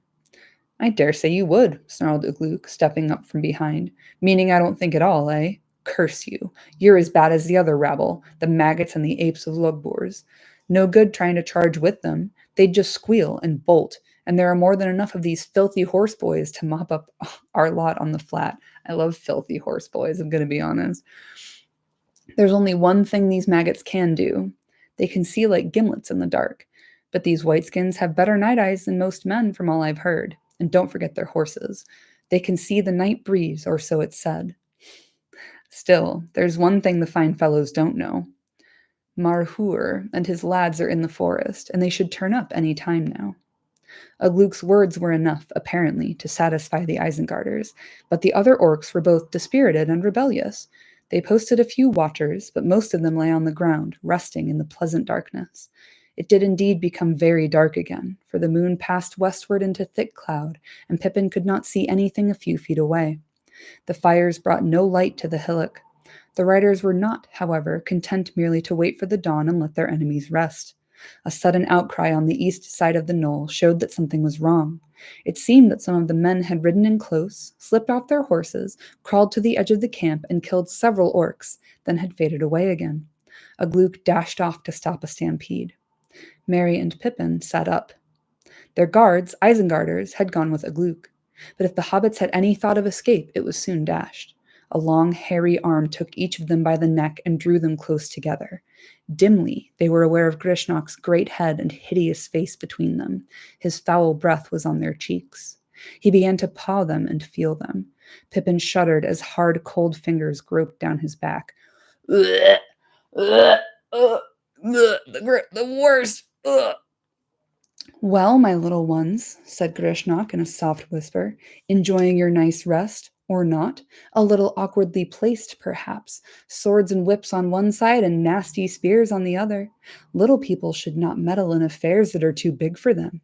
I dare say you would, snarled Agluk, stepping up from behind. Meaning I don't think at all, eh? Curse you. You're as bad as the other rabble, the maggots and the apes of Lugbors. No good trying to charge with them. They'd just squeal and bolt, and there are more than enough of these filthy horse boys to mop up our lot on the flat. I love filthy horse boys, I'm going to be honest. There's only one thing these maggots can do. They can see like gimlets in the dark. But these whiteskins have better night eyes than most men, from all I've heard. And don't forget their horses. They can see the night breeze, or so it's said. Still, there's one thing the fine fellows don't know. Marhur and his lads are in the forest, and they should turn up any time now. Agluk's words were enough, apparently, to satisfy the Isengarders, but the other orcs were both dispirited and rebellious. They posted a few watchers, but most of them lay on the ground, resting in the pleasant darkness. It did indeed become very dark again, for the moon passed westward into thick cloud, and Pippin could not see anything a few feet away. The fires brought no light to the hillock. The riders were not, however, content merely to wait for the dawn and let their enemies rest. A sudden outcry on the east side of the knoll showed that something was wrong. It seemed that some of the men had ridden in close, slipped off their horses, crawled to the edge of the camp, and killed several orcs, then had faded away again. Agluk dashed off to stop a stampede. Merry and Pippin sat up. Their guards, Isengarders, had gone with Agluk. But if the hobbits had any thought of escape, it was soon dashed. A long, hairy arm took each of them by the neck and drew them close together. Dimly, they were aware of Grishnok's great head and hideous face between them. His foul breath was on their cheeks. He began to paw them and feel them. Pippin shuddered as hard, cold fingers groped down his back. The worst. Well, my little ones, said Grishnok in a soft whisper, enjoying your nice rest, or not? A little awkwardly placed, perhaps, swords and whips on one side and nasty spears on the other. Little people should not meddle in affairs that are too big for them.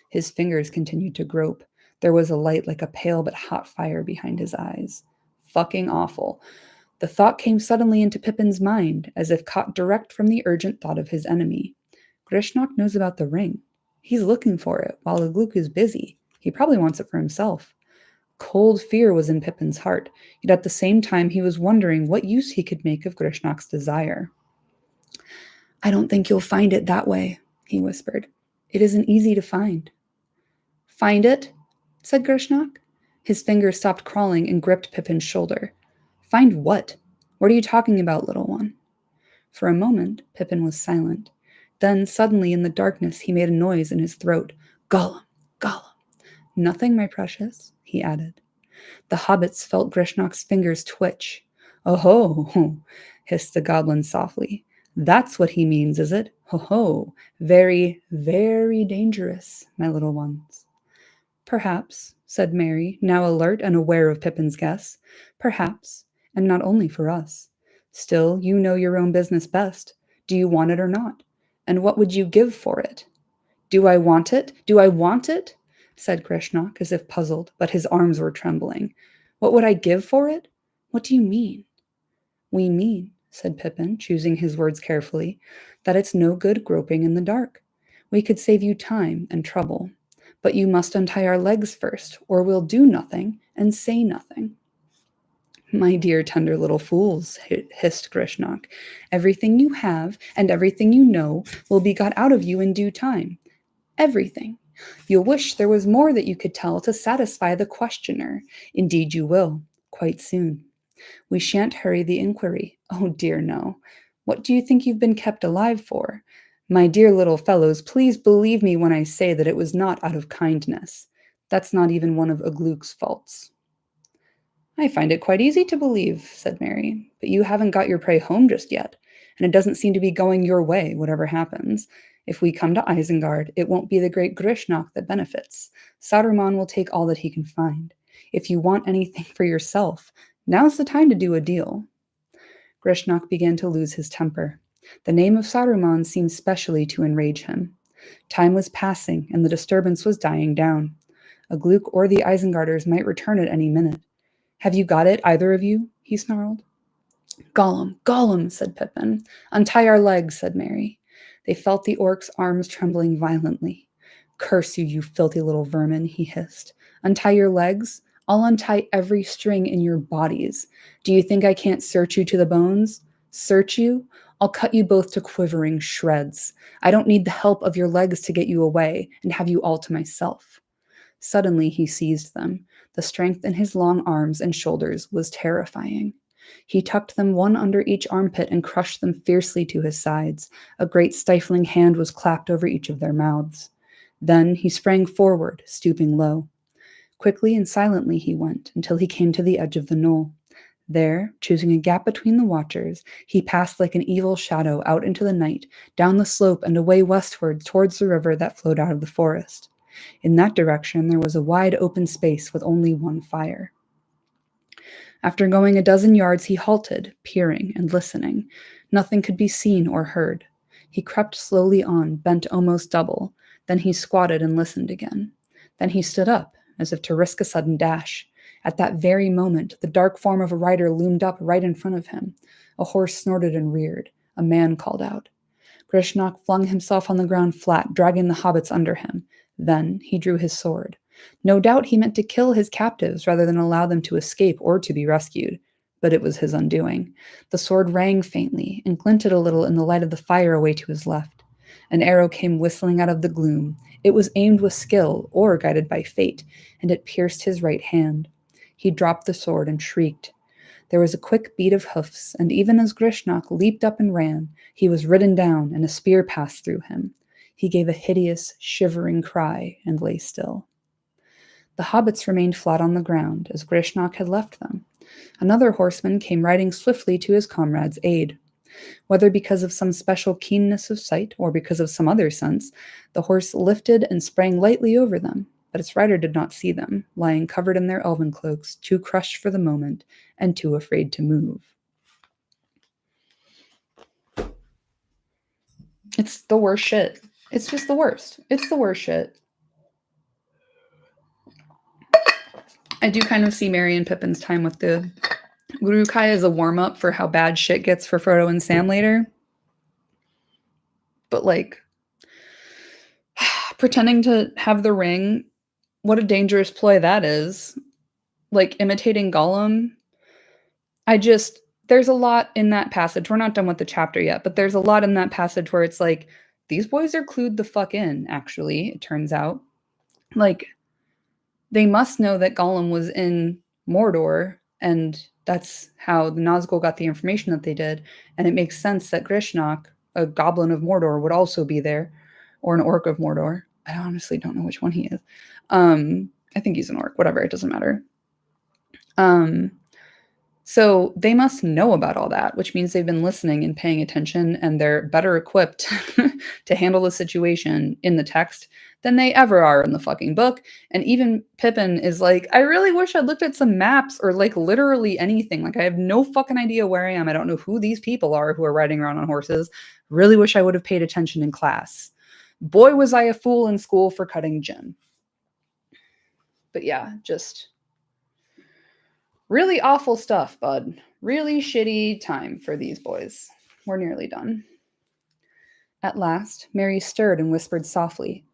His fingers continued to grope. There was a light like a pale but hot fire behind his eyes. Fucking awful. The thought came suddenly into Pippin's mind, as if caught direct from the urgent thought of his enemy. Grishnok knows about the ring. He's looking for it, while Agluk is busy. He probably wants it for himself. Cold fear was in Pippin's heart, yet at the same time he was wondering what use he could make of Grishnok's desire. I don't think you'll find it that way, he whispered. It isn't easy to find. Find it? Said Grishnok. His fingers stopped crawling and gripped Pippin's shoulder. Find what? What are you talking about, little one? For a moment, Pippin was silent. Then, suddenly, in the darkness, he made a noise in his throat. Gollum, Gollum. Nothing, my precious, he added. The hobbits felt Grishnok's fingers twitch. Oh-ho, hissed the goblin softly. That's what he means, is it? Ho-ho, very, very dangerous, my little ones. Perhaps, said Merry, now alert and aware of Pippin's guess. Perhaps, and not only for us. Still, you know your own business best. Do you want it or not? And what would you give for it? Do I want it? Do I want it? Said Grishnok, as if puzzled, but his arms were trembling. What would I give for it? What do you mean? We mean, said Pippin, choosing his words carefully, that it's no good groping in the dark. We could save you time and trouble, but you must untie our legs first, or we'll do nothing and say nothing. My dear tender little fools, hissed Grishnok, everything you have and everything you know will be got out of you in due time. Everything. You'll wish there was more that you could tell to satisfy the questioner. Indeed you will, quite soon. We shan't hurry the inquiry. Oh dear no. What do you think you've been kept alive for? My dear little fellows, please believe me when I say that it was not out of kindness. That's not even one of Agluk's faults. I find it quite easy to believe, said Merry, but you haven't got your prey home just yet, and it doesn't seem to be going your way, whatever happens. If we come to Isengard, it won't be the great Grishnok that benefits. Saruman will take all that he can find. If you want anything for yourself, now's the time to do a deal. Grishnok began to lose his temper. The name of Saruman seemed specially to enrage him. Time was passing, and the disturbance was dying down. Agluk or the Isengarders might return at any minute. Have you got it, either of you? He snarled. Gollum, Gollum, said Pippin. Untie our legs, said Merry. They felt the orc's arms trembling violently. Curse you, you filthy little vermin, he hissed. Untie your legs? I'll untie every string in your bodies. Do you think I can't search you to the bones? Search you? I'll cut you both to quivering shreds. I don't need the help of your legs to get you away and have you all to myself. Suddenly he seized them. The strength in his long arms and shoulders was terrifying. He tucked them one under each armpit and crushed them fiercely to his sides. A great stifling hand was clapped over each of their mouths. Then he sprang forward, stooping low. Quickly and silently he went until he came to the edge of the knoll. There, choosing a gap between the watchers, he passed like an evil shadow out into the night, down the slope and away westward towards the river that flowed out of the forest. In that direction there was a wide open space with only one fire. After going a dozen yards, he halted, peering and listening. Nothing could be seen or heard. He crept slowly on, bent almost double. Then he squatted and listened again. Then he stood up, as if to risk a sudden dash. At that very moment, the dark form of a rider loomed up right in front of him. A horse snorted and reared. A man called out. Grishnak flung himself on the ground flat, dragging the hobbits under him. Then he drew his sword. No doubt he meant to kill his captives rather than allow them to escape or to be rescued. But it was his undoing. The sword rang faintly and glinted a little in the light of the fire away to his left. An arrow came whistling out of the gloom. It was aimed with skill, or guided by fate, and it pierced his right hand. He dropped the sword and shrieked. There was a quick beat of hoofs, and even as Grishnak leaped up and ran, he was ridden down and a spear passed through him. He gave a hideous, shivering cry and lay still. The hobbits remained flat on the ground, as Grishnak had left them. Another horseman came riding swiftly to his comrade's aid. Whether because of some special keenness of sight or because of some other sense, the horse lifted and sprang lightly over them, but its rider did not see them, lying covered in their elven cloaks, too crushed for the moment and too afraid to move. It's the worst shit. It's just the worst. It's the worst shit. I do kind of see Merry and Pippin's time with the Uruk-Hai as a warm-up for how bad shit gets for Frodo and Sam later. But, like, pretending to have the ring, what a dangerous ploy that is. Like, imitating Gollum. There's a lot in that passage. We're not done with the chapter yet, but there's a lot in that passage where it's like, these boys are clued the fuck in, actually, it turns out. Like, they must know that Gollum was in Mordor, and that's how the Nazgul got the information that they did. And it makes sense that Grishnak, a goblin of Mordor, would also be there, or an orc of Mordor. I honestly don't know which one he is. I think he's an orc. Whatever, it doesn't matter. So they must know about all that, which means they've been listening and paying attention, and they're better equipped to handle the situation in the text than they ever are in the fucking book. And even Pippin is like, I really wish I'd looked at some maps or like literally anything. Like, I have no fucking idea where I am. I don't know who these people are who are riding around on horses. Really wish I would have paid attention in class. Boy, was I a fool in school for cutting gin. But yeah, just really awful stuff, bud. Really shitty time for these boys. We're nearly done. At last, Mary stirred and whispered softly,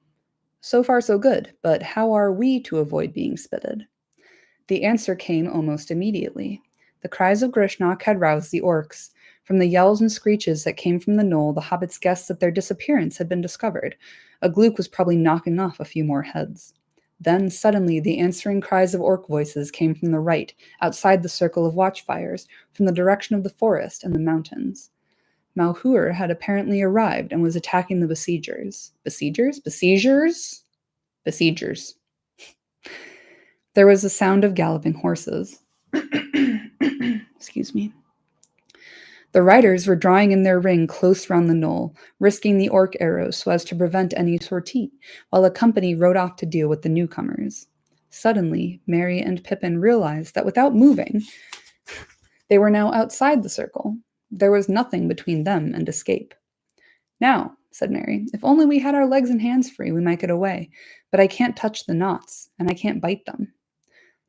So far so good, but how are we to avoid being spitted? The answer came almost immediately. The cries of Grishnak had roused the orcs. From the yells and screeches that came from the knoll, the hobbits guessed that their disappearance had been discovered. A Glook was probably knocking off a few more heads. Then, suddenly, the answering cries of orc voices came from the right, outside the circle of watchfires, from the direction of the forest and the mountains. Malheur had apparently arrived and was attacking the besiegers. Besiegers? Besiegers? Besiegers. There was the sound of galloping horses. Excuse me. The riders were drawing in their ring close round the knoll, risking the orc arrows so as to prevent any sortie, while a company rode off to deal with the newcomers. Suddenly, Merry and Pippin realized that without moving, they were now outside the circle. There was nothing between them and escape. Now, said Merry, if only we had our legs and hands free, we might get away. But I can't touch the knots, and I can't bite them.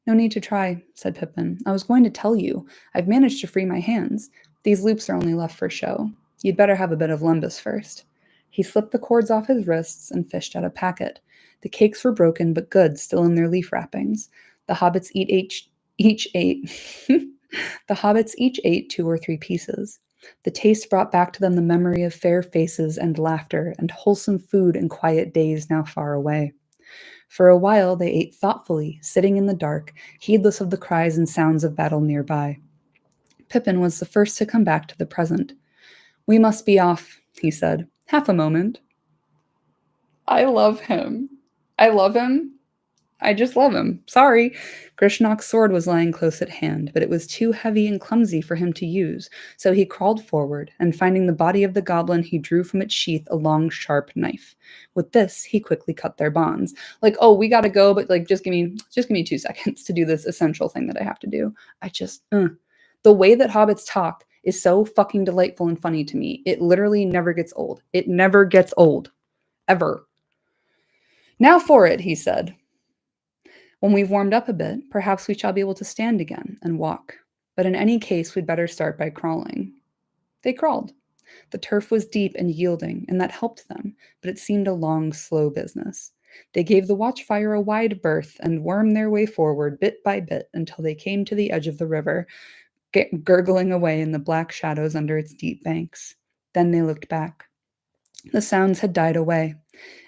No need to try, said Pippin. I was going to tell you. I've managed to free my hands. These loops are only left for show. You'd better have a bit of lembas first. He slipped the cords off his wrists and fished out a packet. The cakes were broken but good, still in their leaf wrappings. The hobbits each ate the hobbits each ate 2 or 3 pieces. The taste brought back to them the memory of fair faces and laughter and wholesome food and quiet days now far away. For a while they ate thoughtfully, sitting in the dark, heedless of the cries and sounds of battle nearby. Pippin was the first to come back to the present. We must be off, he said. Half a moment. I love him. I love him. I just love him. Sorry. Krishnak's sword was lying close at hand, but it was too heavy and clumsy for him to use, so he crawled forward, and finding the body of the goblin, he drew from its sheath a long, sharp knife. With this, he quickly cut their bonds. Like, oh, we gotta go, but like, just give me 2 seconds to do this essential thing that I have to do. The way that hobbits talk is so fucking delightful and funny to me. It literally never gets old. It never gets old. Ever. Now for it, he said. When we've warmed up a bit, perhaps we shall be able to stand again and walk. But in any case, we'd better start by crawling. They crawled. The turf was deep and yielding, and that helped them, but it seemed a long, slow business. They gave the watchfire a wide berth and wormed their way forward bit by bit until they came to the edge of the river, gurgling away in the black shadows under its deep banks. Then they looked back. The sounds had died away.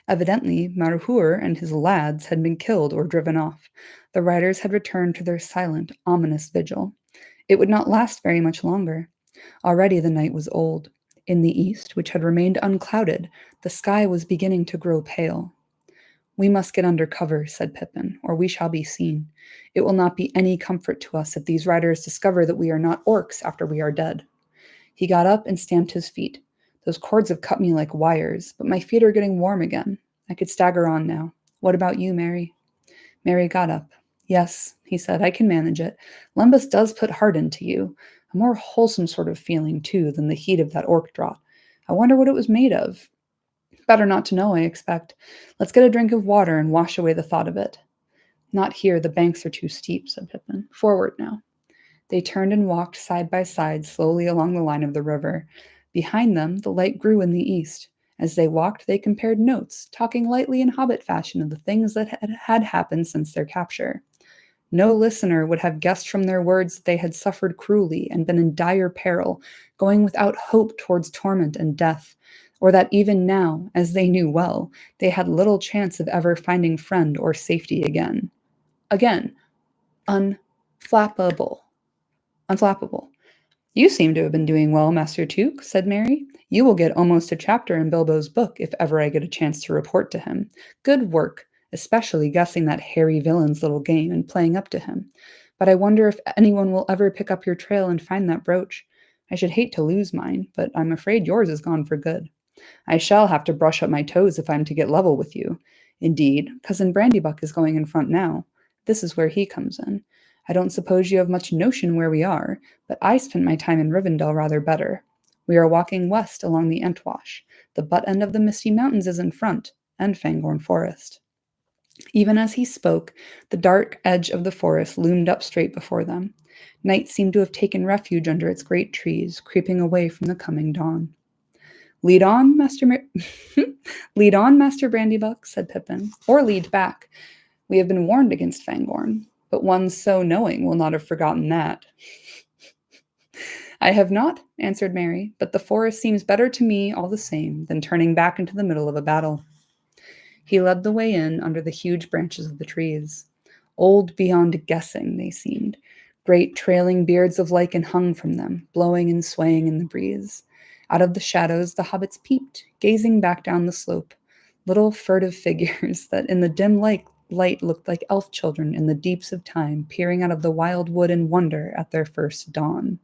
Evidently, Marhur and his lads had been killed or driven off. The riders had returned to their silent, ominous vigil. It would not last very much longer. Already the night was old. In the east, which had remained unclouded, the sky was beginning to grow pale. "We must get under cover," said Pippin, "or we shall be seen. It will not be any comfort to us if these riders discover that we are not orcs after we are dead." He got up and stamped his feet. "Those cords have cut me like wires, but my feet are getting warm again. I could stagger on now. What about you, Mary?" Mary got up. "Yes," he said, "I can manage it. Lembas does put heart into you. A more wholesome sort of feeling, too, than the heat of that orc draught. I wonder what it was made of. Better not to know, I expect. Let's get a drink of water and wash away the thought of it." "Not here. The banks are too steep," said Pippin. "Forward now." They turned and walked side by side slowly along the line of the river. Behind them, the light grew in the east. As they walked, they compared notes, talking lightly in hobbit fashion of the things that had happened since their capture. No listener would have guessed from their words that they had suffered cruelly and been in dire peril, going without hope towards torment and death, or that even now, as they knew well, they had little chance of ever finding friend or safety again. Again, unflappable. Unflappable. "You seem to have been doing well, Master Tuke," said Mary. "You will get almost a chapter in Bilbo's book if ever I get a chance to report to him. Good work, especially guessing that hairy villain's little game and playing up to him. But I wonder if anyone will ever pick up your trail and find that brooch. I should hate to lose mine, but I'm afraid yours is gone for good. I shall have to brush up my toes if I'm to get level with you. Indeed, Cousin Brandybuck is going in front now. This is where he comes in. I don't suppose you have much notion where we are, but I spent my time in Rivendell rather better. We are walking west along the Entwash. The butt end of the Misty Mountains is in front, and Fangorn Forest." Even as he spoke, the dark edge of the forest loomed up straight before them. Night seemed to have taken refuge under its great trees, creeping away from the coming dawn. "Lead on, Lead on, Master Brandybuck," said Pippin, "or lead back. We have been warned against Fangorn, but one so knowing will not have forgotten that." "I have not," answered Mary, "but the forest seems better to me all the same than turning back into the middle of a battle." He led the way in under the huge branches of the trees. Old beyond guessing, they seemed. Great trailing beards of lichen hung from them, blowing and swaying in the breeze. Out of the shadows, the hobbits peeped, gazing back down the slope. Little furtive figures that in the dim light looked like elf children in the deeps of time, peering out of the wild wood in wonder at their first dawn.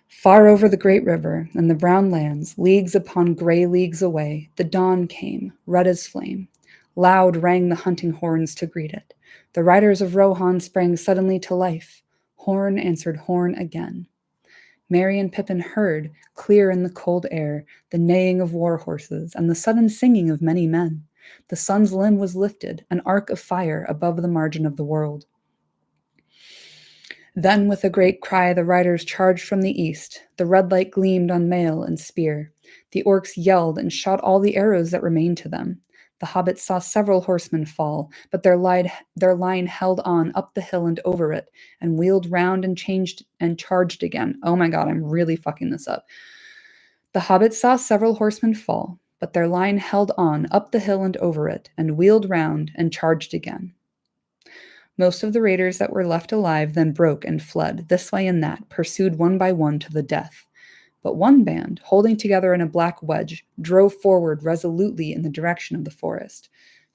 Far over the great river and the brown lands, leagues upon gray leagues away, the dawn came, red as flame. Loud rang the hunting horns to greet it. The riders of Rohan sprang suddenly to life. Horn answered horn again. Merry and Pippin heard, clear in the cold air, the neighing of war horses and the sudden singing of many men. The sun's limb was lifted, an arc of fire above the margin of the world. Then with a great cry the riders charged from the east. The red light gleamed on mail and spear. The orcs yelled and shot all the arrows that remained to them. The hobbits saw several horsemen fall, but their line held on up the hill and over it, and wheeled round and changed and charged again. Oh my god, I'm really fucking this up. The hobbits saw several horsemen fall, but their line held on up the hill and over it, and wheeled round and charged again. Most of the raiders that were left alive then broke and fled, this way and that, pursued one by one to the death. But one band, holding together in a black wedge, drove forward resolutely in the direction of the forest.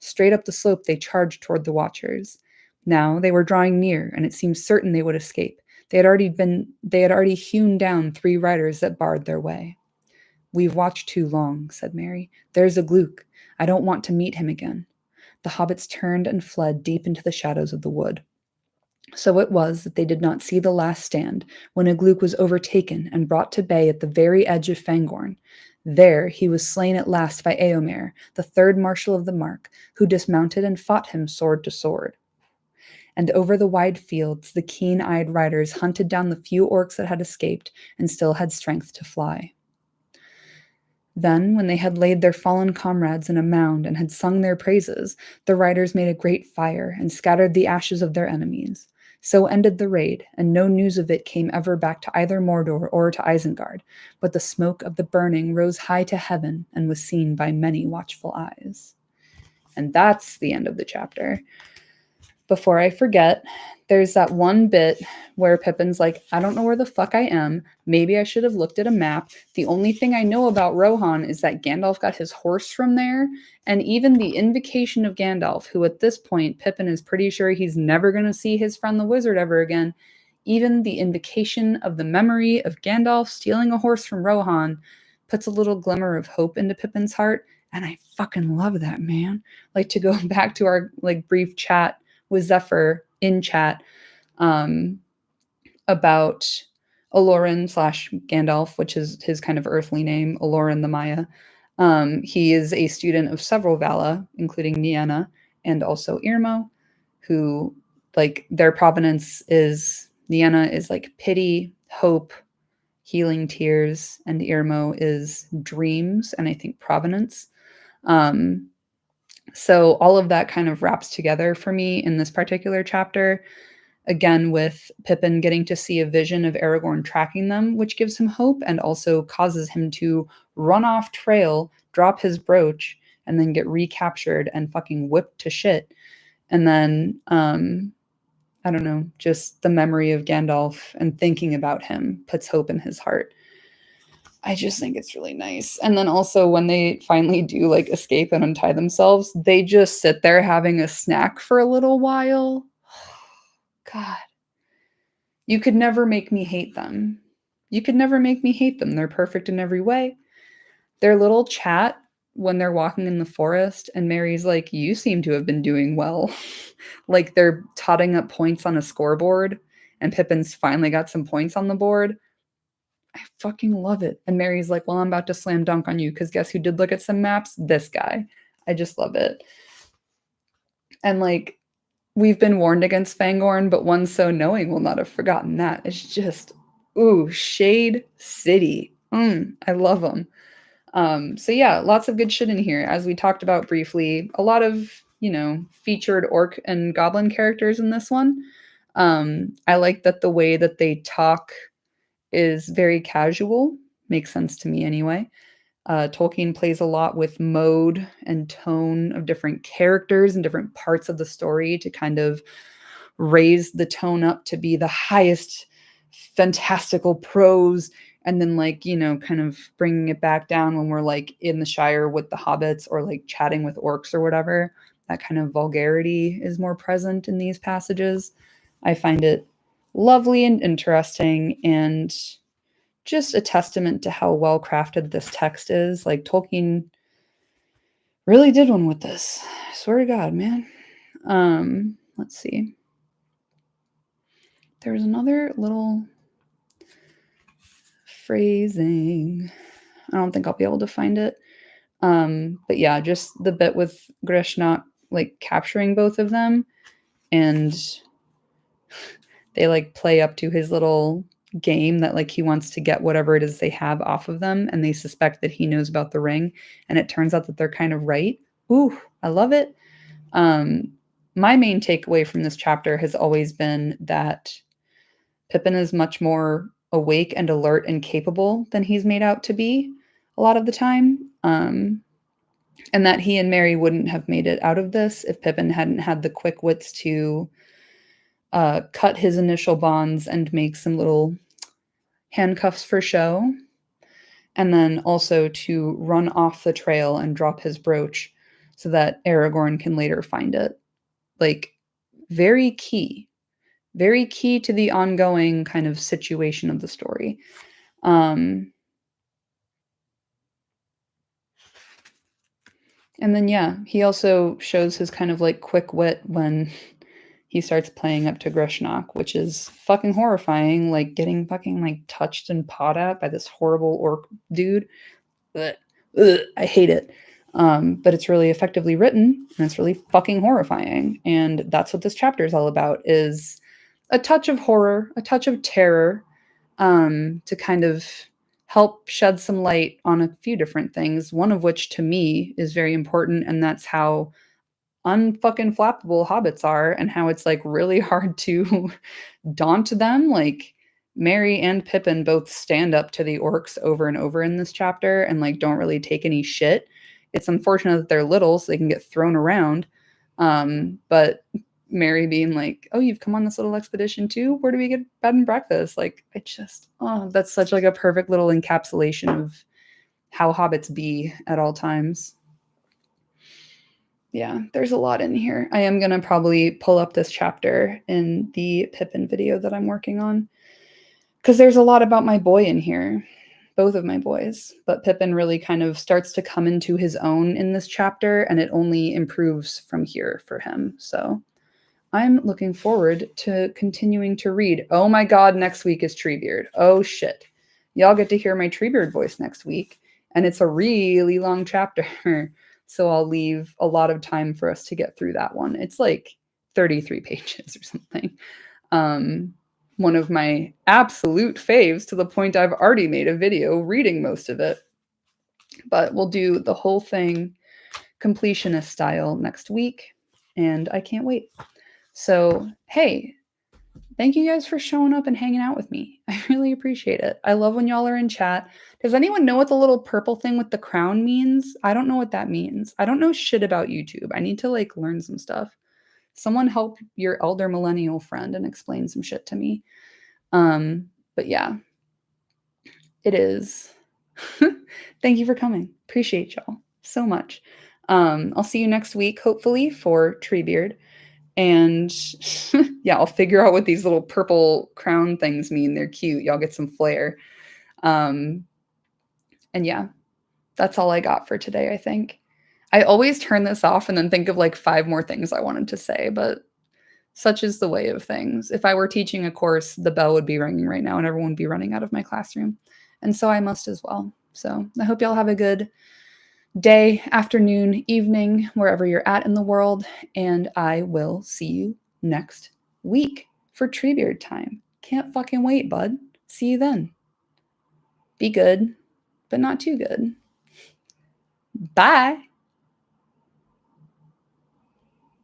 Straight up the slope they charged toward the watchers. Now they were drawing near, and it seemed certain they would escape. They had already hewn down 3 riders that barred their way. "We've watched too long," said Mary. "There's a Gluck. I don't want to meet him again." The hobbits turned and fled deep into the shadows of the wood. So it was that they did not see the last stand when a Gluck was overtaken and brought to bay at the very edge of Fangorn. There he was slain at last by Eomer, the 3rd Marshal of the Mark, who dismounted and fought him sword to sword. And over the wide fields the keen-eyed riders hunted down the few orcs that had escaped and still had strength to fly. Then, when they had laid their fallen comrades in a mound and had sung their praises, the riders made a great fire and scattered the ashes of their enemies. So ended the raid, and no news of it came ever back to either Mordor or to Isengard, but the smoke of the burning rose high to heaven and was seen by many watchful eyes. And that's the end of the chapter. Before I forget, there's that one bit where Pippin's like, I don't know where the fuck I am. Maybe I should have looked at a map. The only thing I know about Rohan is that Gandalf got his horse from there. And even the invocation of Gandalf, who at this point, Pippin is pretty sure he's never going to see his friend the wizard ever again. Even the invocation of the memory of Gandalf stealing a horse from Rohan puts a little glimmer of hope into Pippin's heart. And I fucking love that, man. Like, to go back to our brief chat with Zephyr in chat about Aloran / Gandalf, which is his kind of earthly name, Aloran the Maya. He is a student of several Vala, including Nienna and also Irmo, who, their provenance is, Nienna is pity, hope, healing tears, and Irmo is dreams, and I think provenance. So all of that kind of wraps together for me in this particular chapter, again, with Pippin getting to see a vision of Aragorn tracking them, which gives him hope and also causes him to run off trail, drop his brooch, and then get recaptured and fucking whipped to shit. And then, I don't know, just the memory of Gandalf and thinking about him puts hope in his heart. I just think it's really nice. And then also when they finally do escape and untie themselves, they just sit there having a snack for a little while. God. You could never make me hate them. You could never make me hate them. They're perfect in every way. Their little chat when they're walking in the forest and Mary's like, you seem to have been doing well. They're totting up points on a scoreboard and Pippin's finally got some points on the board. I fucking love it. And Mary's like, well, I'm about to slam dunk on you because guess who did look at some maps? This guy. I just love it. And we've been warned against Fangorn, but one so knowing will not have forgotten that. It's just, ooh, Shade City. I love them. So yeah, lots of good shit in here. As we talked about briefly, a lot of, featured orc and goblin characters in this one. I like that the way that they talk is very casual. Makes sense to me anyway. Tolkien plays a lot with mode and tone of different characters and different parts of the story to kind of raise the tone up to be the highest fantastical prose, and then kind of bringing it back down when we're in the Shire with the hobbits or chatting with orcs or whatever. That kind of vulgarity is more present in these passages. I find it lovely and interesting, and just a testament to how well crafted this text is. Tolkien really did one with this. I swear to God, man. Let's see. There's another little phrasing. I don't think I'll be able to find it. But yeah, just the bit with Grish not capturing both of them, and they play up to his little game that he wants to get whatever it is they have off of them, and they suspect that he knows about the ring, and it turns out that they're kind of right. Ooh, I love it. My main takeaway from this chapter has always been that Pippin is much more awake and alert and capable than he's made out to be a lot of the time, and that he and Mary wouldn't have made it out of this if Pippin hadn't had the quick wits to cut his initial bonds and make some little handcuffs for show, and then also to run off the trail and drop his brooch so that Aragorn can later find it. Like, very key to the ongoing kind of situation of the story. And then, yeah, he also shows his kind of like quick wit when he starts playing up to Grishnak, which is fucking horrifying, like getting fucking like touched and pawed at by this horrible orc dude. Ugh, ugh, I hate it. But it's really effectively written and it's really fucking horrifying. And that's what this chapter is all about, is a touch of horror, a touch of terror, to kind of help shed some light on a few different things, one of which to me is very important, and that's how unfucking flappable hobbits are and how it's like really hard to daunt them. Like Merry and Pippin both stand up to the orcs over and over in this chapter and like don't really take any shit. It's unfortunate that they're little so they can get thrown around. But Merry being like, "Oh, you've come on this little expedition too? Where do we get bed and breakfast?" Like, I just, oh, that's such like a perfect little encapsulation of how hobbits be at all times. Yeah, there's a lot in here. I am gonna probably pull up this chapter in the Pippin video that I'm working on, because there's a lot about my boy in here, both of my boys. But Pippin really kind of starts to come into his own in this chapter, and it only improves from here for him. So I'm looking forward to continuing to read. Oh my god, next week is Treebeard. Oh shit. Y'all get to hear my Treebeard voice next week, and it's a really long chapter. So I'll leave a lot of time for us to get through that one. It's like 33 pages or something. One of my absolute faves, to the point I've already made a video reading most of it. But we'll do the whole thing completionist style next week, and I can't wait. So, hey, thank you guys for showing up and hanging out with me. I really appreciate it. I love when y'all are in chat. Does anyone know what the little purple thing with the crown means? I don't know what that means. I don't know shit about YouTube. I need to like learn some stuff. Someone help your elder millennial friend and explain some shit to me. But yeah, it is. Thank you for coming. Appreciate y'all so much. I'll see you next week, hopefully, for Treebeard. And yeah, I'll figure out what these little purple crown things mean. They're cute. Y'all get some flair. And yeah, that's all I got for today, I think. I always turn this off and then think of like 5 more things I wanted to say, but such is the way of things. If I were teaching a course, the bell would be ringing right now and everyone would be running out of my classroom. And so I must as well. So I hope y'all have a good day, afternoon, evening, wherever you're at in the world. And I will see you next week for Treebeard time. Can't fucking wait, bud. See you then. Be good, but not too good. Bye.